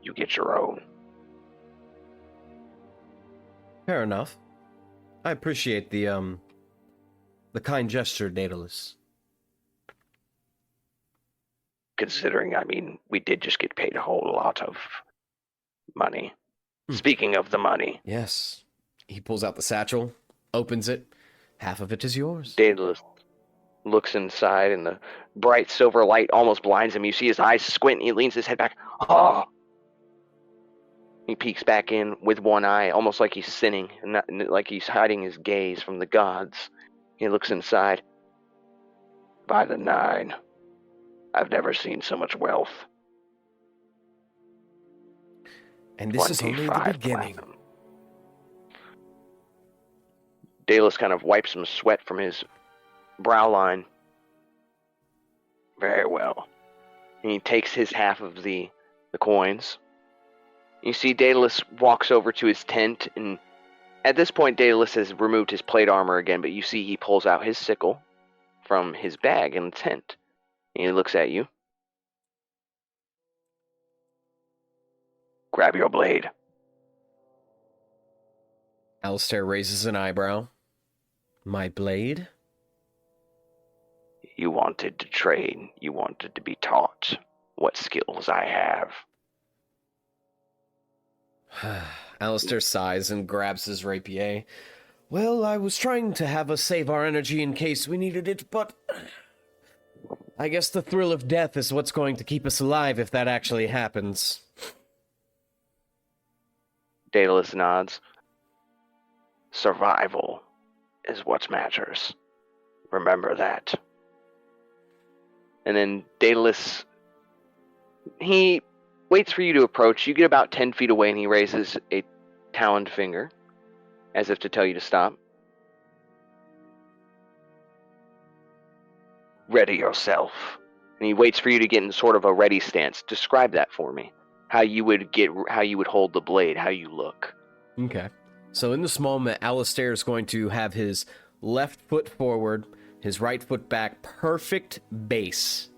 you get your own. Fair enough. I appreciate the kind gesture, Daedalus. Considering, we did just get paid a whole lot of money. Speaking of the money. Yes. He pulls out the satchel, opens it. Half of it is yours. Daedalus looks inside, and the bright silver light almost blinds him. You see his eyes squint, and he leans his head back. Oh! He peeks back in with one eye, almost like he's sinning, and not, like he's hiding his gaze from the gods. He looks inside. By the 9, I've never seen so much wealth. And this is only the beginning. Platinum. Daedalus kind of wipes some sweat from his brow line. Very well. And he takes his half of the coins. You see Daedalus walks over to his tent, and at this point Daedalus has removed his plate armor again, but you see he pulls out his sickle from his bag in the tent. And he looks at you. Grab your blade. Alistair raises an eyebrow. My blade? You wanted to train. You wanted to be taught what skills I have. Alistair sighs and grabs his rapier. Well, I was trying to have us save our energy in case we needed it, but I guess the thrill of death is what's going to keep us alive if that actually happens. Daedalus nods. Survival is what matters. Remember that. And then Daedalus, he waits for you to approach. You get about 10 feet away, and he raises a taloned finger, as if to tell you to stop. Ready yourself. And he waits for you to get in sort of a ready stance. Describe that for me. How you would hold the blade, how you look. Okay. So in this moment, Alistair is going to have his left foot forward, his right foot back, perfect base.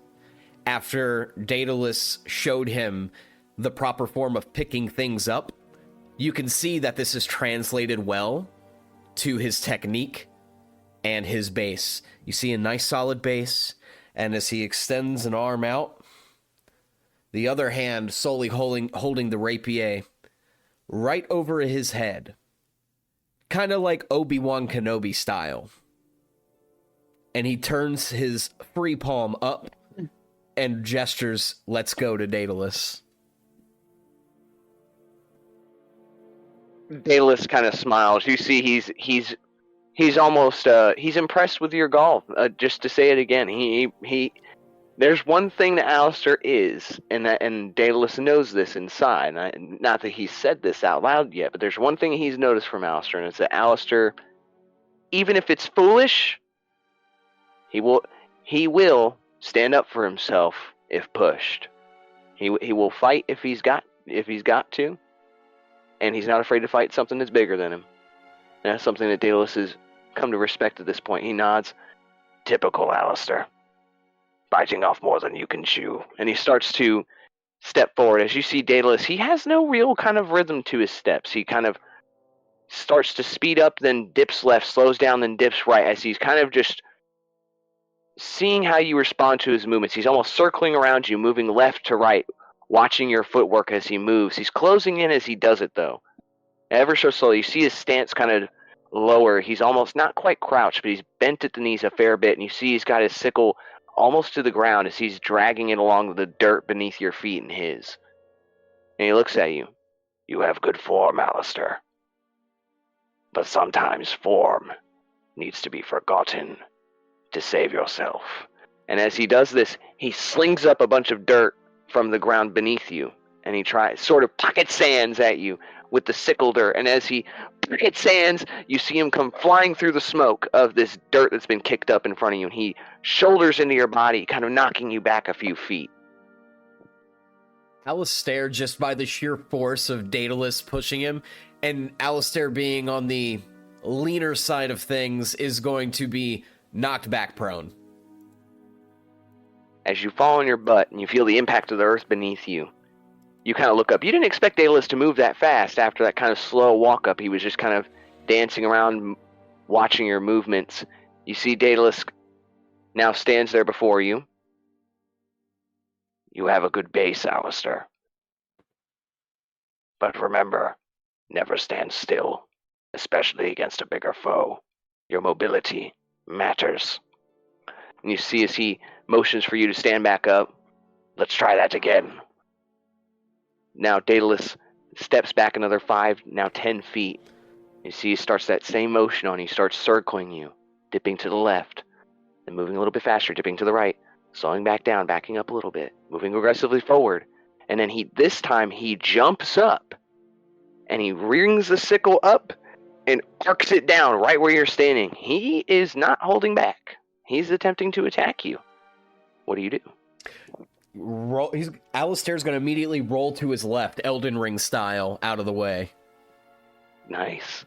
after Daedalus showed him the proper form of picking things up, you can see that this is translated well to his technique and his base. You see a nice solid base, and as he extends an arm out, the other hand solely holding the rapier right over his head, kind of like Obi-Wan Kenobi style. And he turns his free palm up and gestures, "Let's go," to Daedalus. Daedalus kind of smiles. You see, he's almost he's impressed with your golf. Just to say it again, he there's one thing that Alistair is, and Daedalus knows this inside. Not that he said this out loud yet, but there's one thing he's noticed from Alistair, and it's that Alistair, even if it's foolish, he will stand up for himself if pushed. He will fight if he's got to, and he's not afraid to fight something that's bigger than him. And that's something that Daedalus has come to respect at this point. He nods. Typical Alistair. Biting off more than you can chew. And he starts to step forward. As you see Daedalus, he has no real kind of rhythm to his steps. He kind of starts to speed up, then dips left, slows down, then dips right, as he's kind of just seeing how you respond to his movements. He's almost circling around you, moving left to right, watching your footwork as he moves. He's closing in as he does it, though. Ever so slowly. You see his stance kind of lower. He's almost not quite crouched, but he's bent at the knees a fair bit, and you see he's got his sickle almost to the ground as he's dragging it along the dirt beneath your feet and his. And he looks at you. You have good form, Alistair. But sometimes form needs to be forgotten to save yourself. And as he does this, he slings up a bunch of dirt from the ground beneath you, and he tries sort of pocket sands at you with the sickle dirt. And as he pocket sands, you see him come flying through the smoke of this dirt that's been kicked up in front of you, and he shoulders into your body, kind of knocking you back a few feet. Alistair, just by the sheer force of Daedalus pushing him, and Alistair being on the leaner side of things, is going to be knocked back prone. As you fall on your butt and you feel the impact of the earth beneath you, you kind of look up. You didn't expect Daedalus to move that fast after that kind of slow walk up. He was just kind of dancing around, watching your movements. You see Daedalus now stands there before you. You have a good base, Alistair. But remember, never stand still, especially against a bigger foe. Your mobility matters. And you see as he motions for you to stand back up. Let's try that again. Now Daedalus steps back another 5, now 10 feet. You see he starts that same motion on you. He starts circling you, dipping to the left, then moving a little bit faster, dipping to the right, slowing back down, backing up a little bit, moving aggressively forward. And then this time he jumps up, and he rings the sickle up and arcs it down right where you're standing. He is not holding back. He's attempting to attack you. What do you do? Alistair's going to immediately roll to his left, Elden Ring style, out of the way. Nice.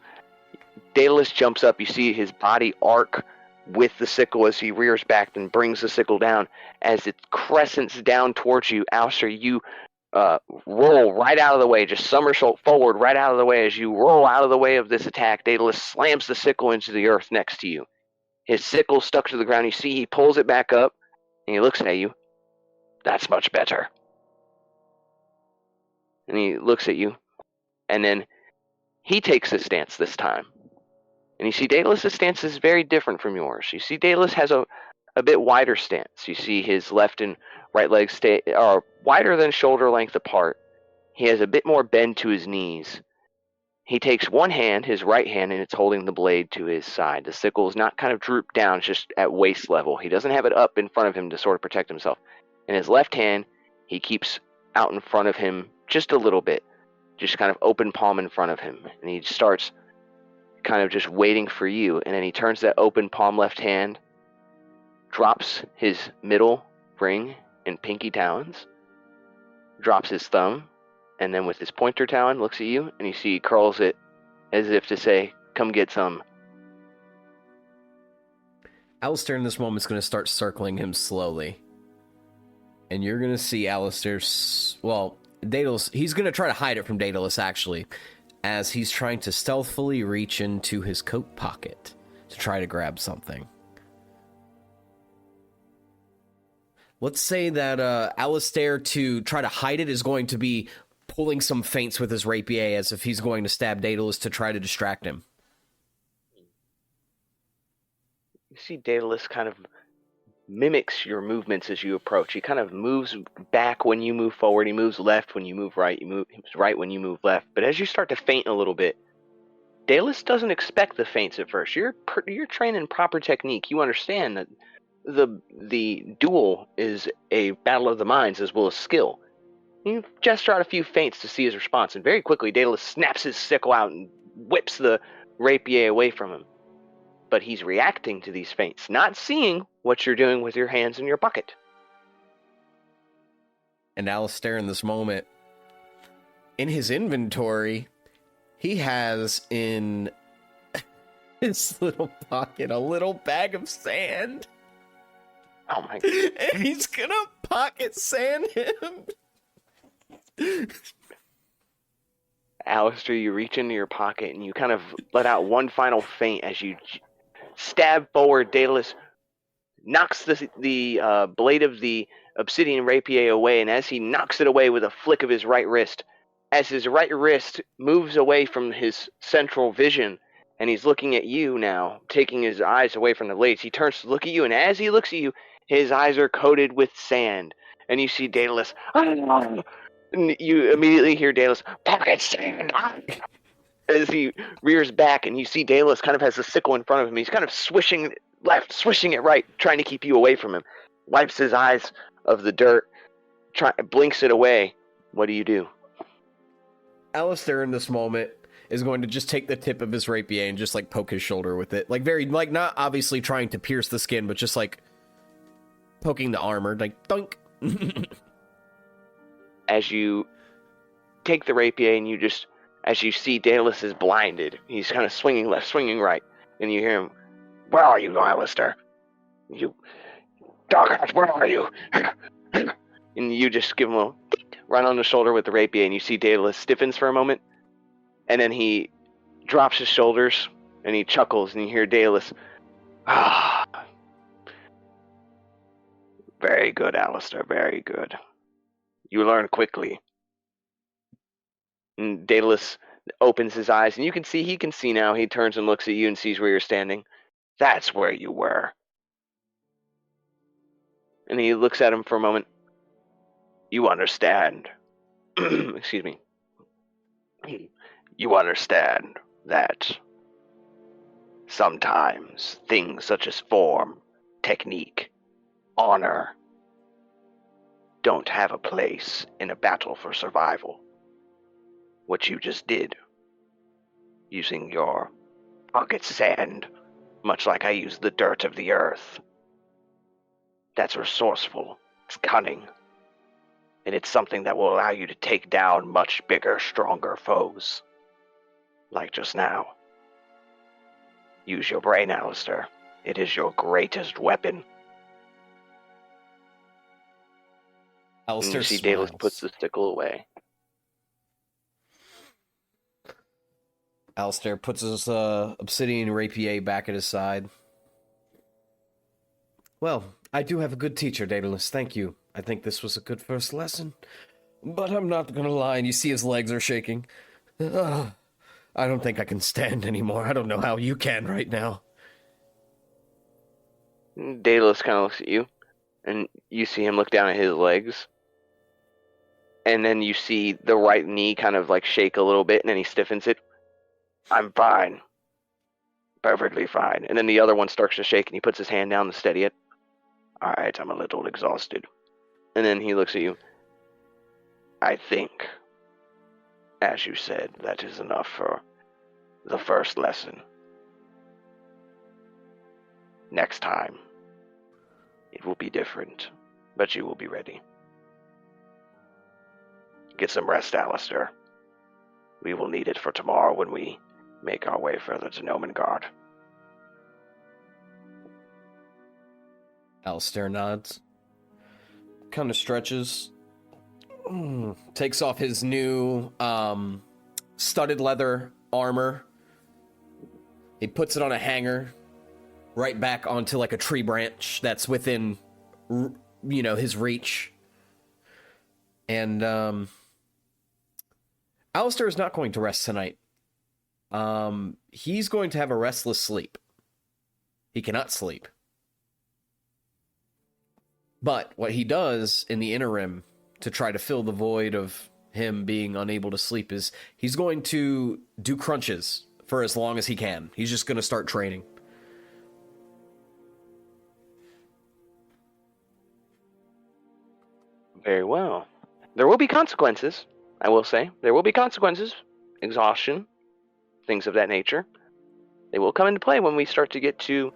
Daedalus jumps up. You see his body arc with the sickle as he rears back and brings the sickle down. As it crescents down towards you, Alistair, you roll right out of the way, just somersault forward right out of the way. As you roll out of the way of this attack, Daedalus slams the sickle into the earth next to you. His sickle stuck to the ground. You see he pulls it back up, and he looks at you. That's much better. And he looks at you, and then he takes his stance this time. And you see Daedalus' stance is very different from yours. You see Daedalus has a bit wider stance. You see his left and right legs are wider than shoulder length apart. He has a bit more bend to his knees. He takes one hand, his right hand, and it's holding the blade to his side. The sickle is not kind of drooped down, it's just at waist level. He doesn't have it up in front of him to sort of protect himself. In his left hand, he keeps out in front of him just a little bit, just kind of open palm in front of him. And he starts kind of just waiting for you. And then he turns that open palm left hand, drops his middle ring and pinky talons, drops his thumb, and then with his pointer talon looks at you, and you see he curls it as if to say, come get some. Alistair in this moment is going to start circling him slowly. And you're going to see Alistair... Well, Daedalus... He's going to try to hide it from Daedalus, actually, as he's trying to stealthily reach into his coat pocket to try to grab something. Let's say that Alistair, to try to hide it, is going to be pulling some feints with his rapier as if he's going to stab Daedalus to try to distract him. You see Daedalus kind of mimics your movements as you approach. He kind of moves back when you move forward. He moves left when you move right. He moves right when you move left. But as you start to feint a little bit, Daedalus doesn't expect the feints at first. You're trained in proper technique. You understand that the duel is a battle of the minds as well as skill. You gesture out a few feints to see his response, and very quickly Daedalus snaps his sickle out and whips the rapier away from him. But he's reacting to these feints, not seeing what you're doing with your hands in your bucket. And Alistair, in this moment, in his inventory, he has in his little pocket a little bag of sand. Oh my God. And he's gonna pocket sand him. Alistair, you reach into your pocket and you kind of let out one final feint as you stab forward. Daedalus knocks the blade of the obsidian rapier away, and as he knocks it away with a flick of his right wrist, as his right wrist moves away from his central vision, and he's looking at you now, taking his eyes away from the blades, he turns to look at you, and as he looks at you, his eyes are coated with sand, and you see Daedalus, and you immediately hear Daedalus, pocket sand, as he rears back, and you see Daedalus kind of has the sickle in front of him. He's kind of swishing left, swishing it right, trying to keep you away from him. Wipes his eyes of the dirt, blinks it away. What do you do? Alistair, in this moment, is going to just take the tip of his rapier and just, like, poke his shoulder with it. Like, not obviously trying to pierce the skin, but just, like, poking the armor. Like, thunk. As you take the rapier and you just... As you see, Daedalus is blinded. He's kind of swinging left, swinging right. And you hear him, "Where are you, Alistair? You... Doghouse, where are you?" And you just give him a little right on the shoulder with the rapier, and you see Daedalus stiffens for a moment. And then he drops his shoulders, and he chuckles, and you hear Daedalus, "Ah, very good, Alistair, very good. You learn quickly." And Daedalus opens his eyes, and he can see now. He turns and looks at you and sees where you're standing. "That's where you were." And he looks at him for a moment. "You understand." Excuse me. "You understand that sometimes things such as form, technique, honor don't have a place in a battle for survival. What you just did, using your pocket sand, much like I use the dirt of the earth, that's resourceful, it's cunning, and it's something that will allow you to take down much bigger, stronger foes, like just now. Use your brain, Alistair. It is your greatest weapon." Alistair and you see smiles. Daedalus puts the sickle away. Alistair puts his obsidian rapier back at his side. "Well, I do have a good teacher, Daedalus. Thank you. I think this was a good first lesson. But I'm not gonna lie, and you see his legs are shaking. I don't think I can stand anymore. I don't know how you can right now." Daedalus kind of looks at you, and you see him look down at his legs. And then you see the right knee kind of like shake a little bit, and then he stiffens it. "I'm fine. Perfectly fine." And then the other one starts to shake, and he puts his hand down to steady it. "All right, I'm a little exhausted." And then he looks at you. "I think, as you said, that is enough for the first lesson. Next time, it will be different, but you will be ready. Get some rest, Alistair. We will need it for tomorrow when we make our way further to Nomengard." Alistair nods. kind of stretches, takes off his new studded leather armor. He puts it on a hanger, right back onto like a tree branch that's within, his reach. And Alistair is not going to rest tonight. He's going to have a restless sleep. He cannot sleep. But what he does in the interim to try to fill the void of him being unable to sleep is he's going to do crunches for as long as he can. He's just going to start training. Very well. There will be consequences, I will say. There will be consequences. Exhaustion, things of that nature. They will come into play when we start to get to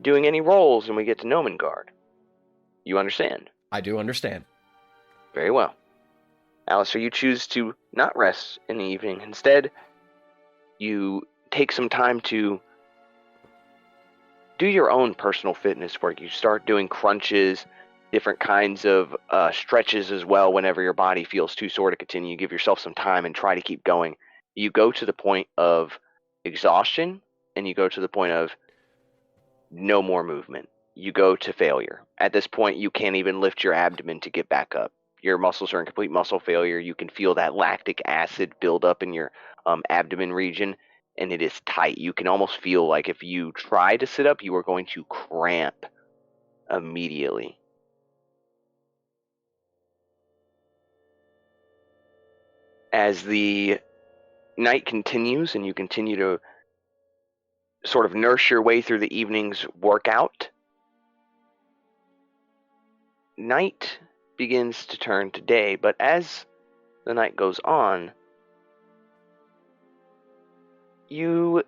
doing any rolls and we get to Nomengard. You understand? I do understand. Very well. Alistair, you choose to not rest in the evening. Instead, you take some time to do your own personal fitness work. You start doing crunches, different kinds of stretches as well whenever your body feels too sore to continue. You give yourself some time and try to keep going. You go to the point of exhaustion, and you go to the point of no more movement. You go to failure. At this point, you can't even lift your abdomen to get back up. Your muscles are in complete muscle failure. You can feel that lactic acid build up in your abdomen region, and it is tight. You can almost feel like if you try to sit up, you are going to cramp immediately. As the night continues and you continue to sort of nurse your way through the evening's workout, night begins to turn to day, but as the night goes on, you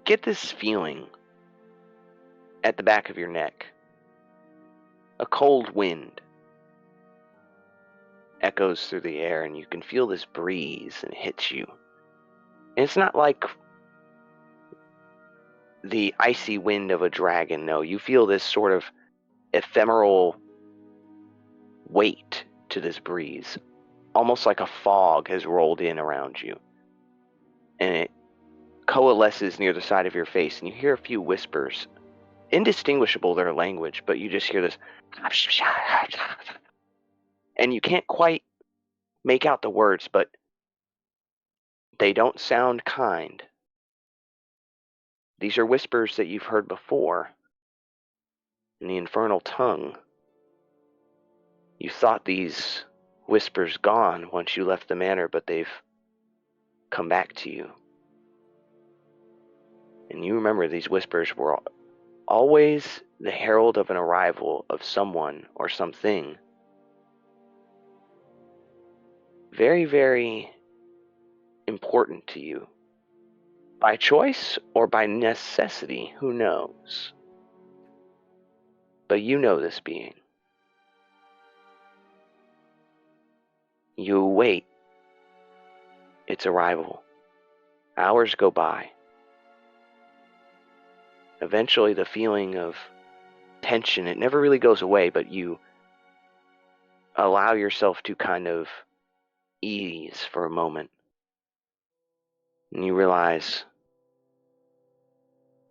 get this feeling at the back of your neck. A cold wind echoes through the air, and you can feel this breeze, and it hits you. And it's not like the icy wind of a dragon, no. You feel this sort of ephemeral weight to this breeze, almost like a fog has rolled in around you. And it coalesces near the side of your face, and you hear a few whispers, indistinguishable their language, but you just hear this, and you can't quite make out the words, but they don't sound kind. These are whispers that you've heard before in the infernal tongue. You thought these whispers gone once you left the manor, but they've come back to you. And you remember these whispers were always the herald of an arrival of someone or something very, very important to you. By choice or by necessity, who knows? But you know this being. You await its arrival. Hours go by. Eventually, the feeling of tension, it never really goes away, but you allow yourself to kind of ease for a moment. And you realize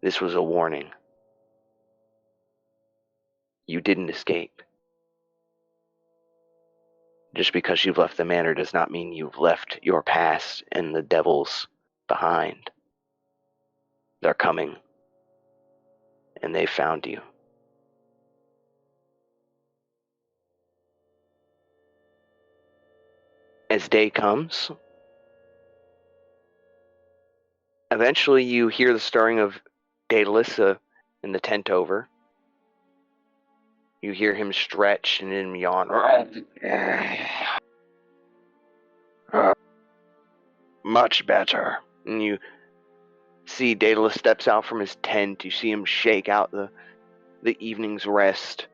this was a warning. You didn't escape. Just because you've left the manor does not mean you've left your past and the devils behind. They're coming. And they found you. As day comes, eventually you hear the stirring of Daedalus in the tent over. You hear him stretch and then yawn. Much better. And you see Daedalus steps out from his tent. You see him shake out the evening's rest.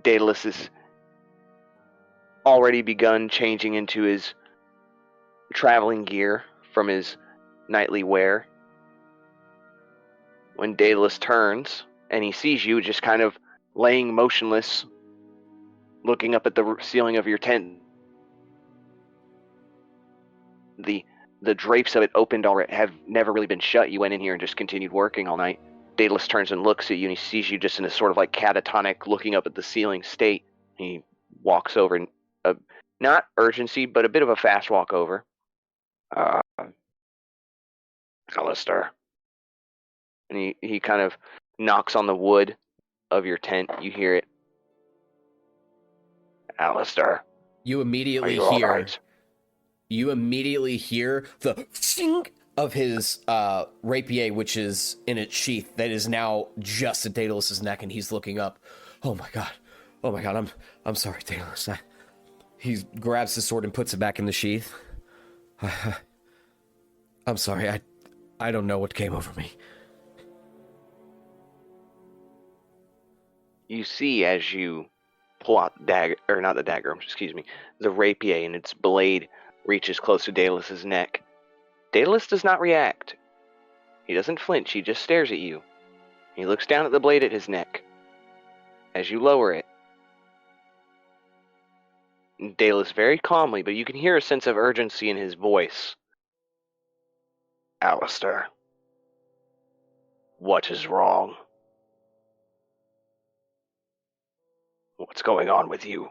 Daedalus has already begun changing into his traveling gear from his nightly wear. When Daedalus turns and he sees you, just kind of laying motionless, looking up at the ceiling of your tent. The drapes of it opened already, have never really been shut. You went in here and just continued working all night. Daedalus turns and looks at you, and he sees you just in a sort of like catatonic, looking up at the ceiling state. He walks over, and not urgency, but a bit of a fast walk over. Alistair. And he kind of knocks on the wood of your tent. You hear it. Alistair. You immediately Are you hear. all right? You immediately hear the sink of his rapier, which is in its sheath, that is now just at Daedalus's neck, and he's looking up. Oh my god, I'm sorry, Daedalus. He grabs his sword and puts it back in the sheath. I'm sorry, I don't know what came over me. You see as you pull out the dagger, or not the dagger, the rapier, and its blade reaches close to Daedalus's neck. Daedalus does not react. He doesn't flinch, he just stares at you. He looks down at the blade at his neck. As you lower it, Daedalus very calmly, but you can hear a sense of urgency in his voice. Alistair, what is wrong? What's going on with you?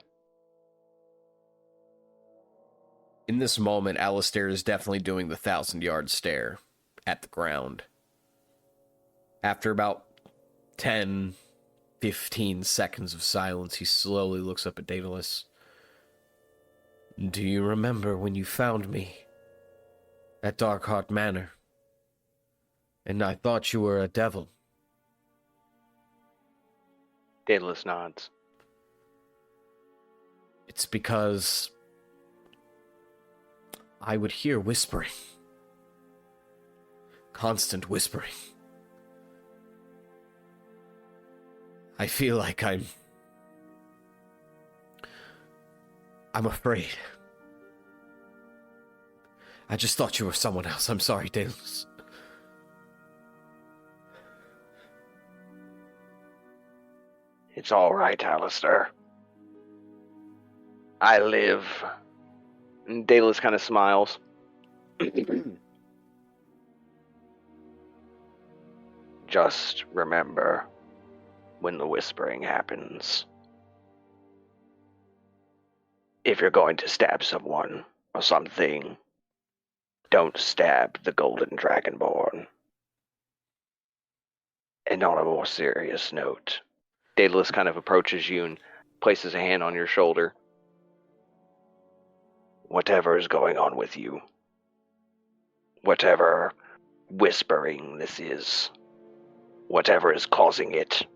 In this moment, Alistair is definitely doing the 1,000-yard stare at the ground. After about 10, 15 seconds of silence, he slowly looks up at Daedalus. Do you remember when you found me at Darkheart Manor? And I thought you were a devil. Daedalus nods. It's because I would hear whispering. Constant whispering. I feel like I'm afraid. I just thought you were someone else. I'm sorry, Daedalus. It's all right, Alistair. I live. And Daedalus kind of smiles. Just remember when the whispering happens. If you're going to stab someone or something, don't stab the Golden Dragonborn. And on a more serious note, Daedalus kind of approaches you and places a hand on your shoulder. Whatever is going on with you, whatever whispering this is, whatever is causing it,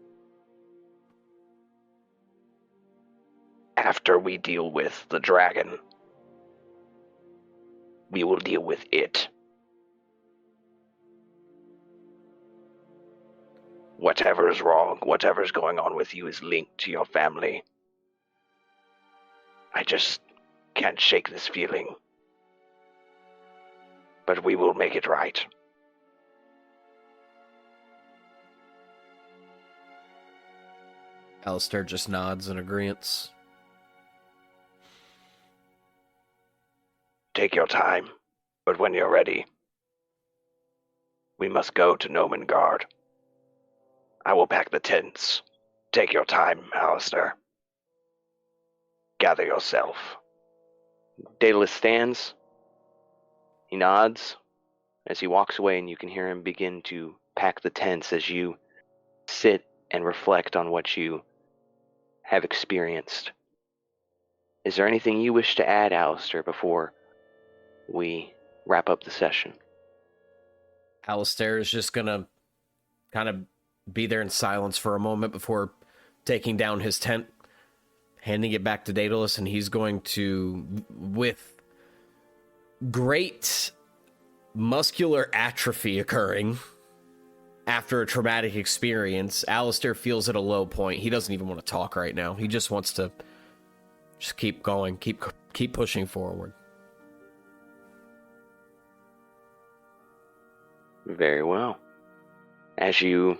after we deal with the dragon, we will deal with it. Whatever is wrong, whatever is going on with you is linked to your family. I just can't shake this feeling. But we will make it right. Alistair just nods in agreement. Take your time, but when you're ready, we must go to Nomengard. I will pack the tents. Take your time, Alistair. Gather yourself. Daedalus stands. He nods as he walks away, and you can hear him begin to pack the tents as you sit and reflect on what you have experienced. Is there anything you wish to add, Alistair, before we wrap up the session? Alistair is just gonna kind of be there in silence for a moment before taking down his tent, handing it back to Daedalus, and he's going to, with great muscular atrophy occurring after a traumatic experience, Alistair feels at a low point. He doesn't even want to talk right now. He just wants to just keep going, keep pushing forward. Very well. As you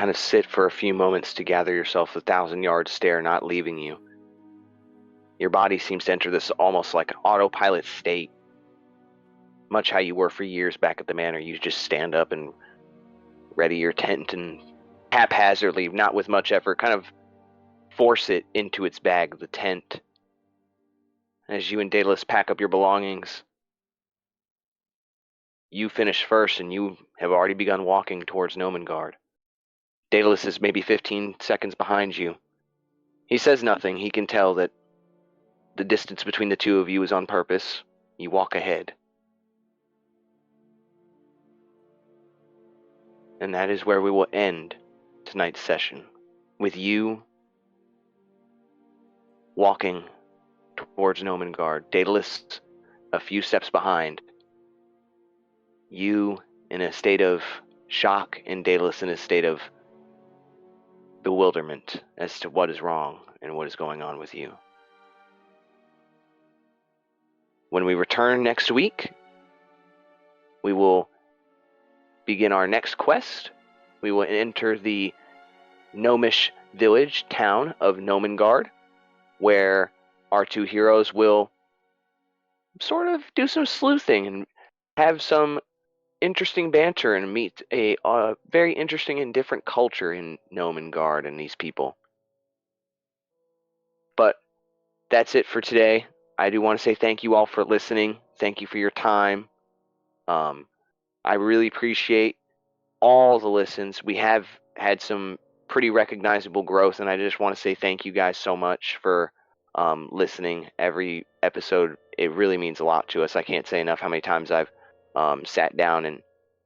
kind of sit for a few moments to gather yourself, the 1,000-yard stare not leaving you. Your body seems to enter this almost like autopilot state, much how you were for years back at the manor. You just stand up and ready your tent and haphazardly, not with much effort, kind of force it into its bag, the tent. As you and Daedalus pack up your belongings, you finish first and you have already begun walking towards Nomengard. Daedalus is maybe 15 seconds behind you. He says nothing. He can tell that the distance between the two of you is on purpose. You walk ahead. And that is where we will end tonight's session, with you walking towards Nomengard, Daedalus a few steps behind, you in a state of shock and Daedalus in a state of bewilderment as to what is wrong and what is going on with you. When we return next week, we will begin our next quest. We will enter the gnomish village town of Nomengard, where our two heroes will sort of do some sleuthing and have some interesting banter and meet a very interesting and different culture in Nomengard and these people. But that's it for today. I do want to say thank you all for listening. Thank you for your time. I really appreciate all the listens. We have had some pretty recognizable growth, and I just want to say thank you guys so much for listening every episode. It really means a lot to us. I can't say enough how many times I've sat down and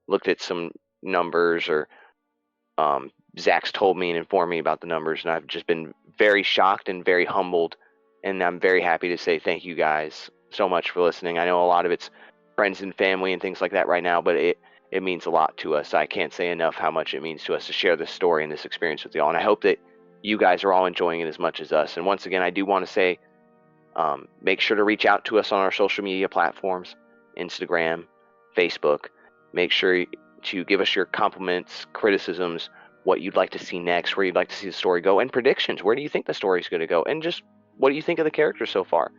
looked at some numbers, or Zach's told me and informed me about the numbers, and I've just been very shocked and very humbled, and I'm very happy to say thank you guys so much for listening. I know a lot of it's friends and family and things like that right now, but it means a lot to us. I can't say enough how much it means to us to share this story and this experience with y'all, and I hope that you guys are all enjoying it as much as us. And once again, I do want to say, make sure to reach out to us on our social media platforms, Instagram, Facebook. Make sure to give us your compliments, criticisms, what you'd like to see next, where you'd like to see the story go, and predictions. Where do you think the story's going to go? And just what do you think of the characters so far?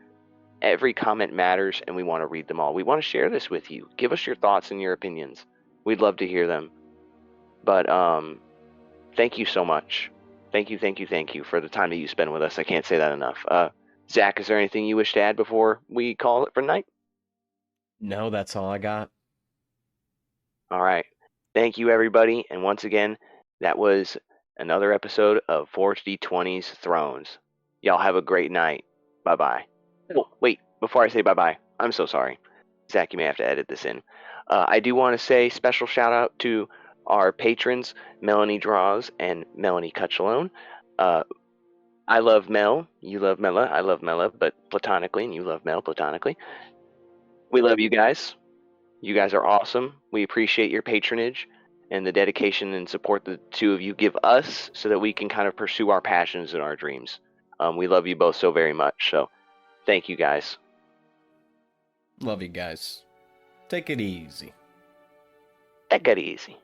Every comment matters, and we want to read them all. We want to share this with you. Give us your thoughts and your opinions. We'd love to hear them. But thank you so much. Thank you for the time that you spend with us. I can't say that enough. Zach, is there anything you wish to add before we call it for night? No, that's all I got. All right. Thank you, everybody. And once again, that was another episode of 4D20's Thrones. Y'all have a great night. Bye-bye. Oh, wait, before I say bye-bye, I'm so sorry. Zach, you may have to edit this in. I do want to say special shout-out to our patrons, Melanie Droz and Melanie Cocciolone. I love Mel, you love Mela, I love Mela, but platonically, and you love Mel platonically. We love you guys. You guys are awesome. We appreciate your patronage and the dedication and support the two of you give us so that we can kind of pursue our passions and our dreams. We love you both so very much, so thank you guys. Love you guys. Take it easy. Take it easy.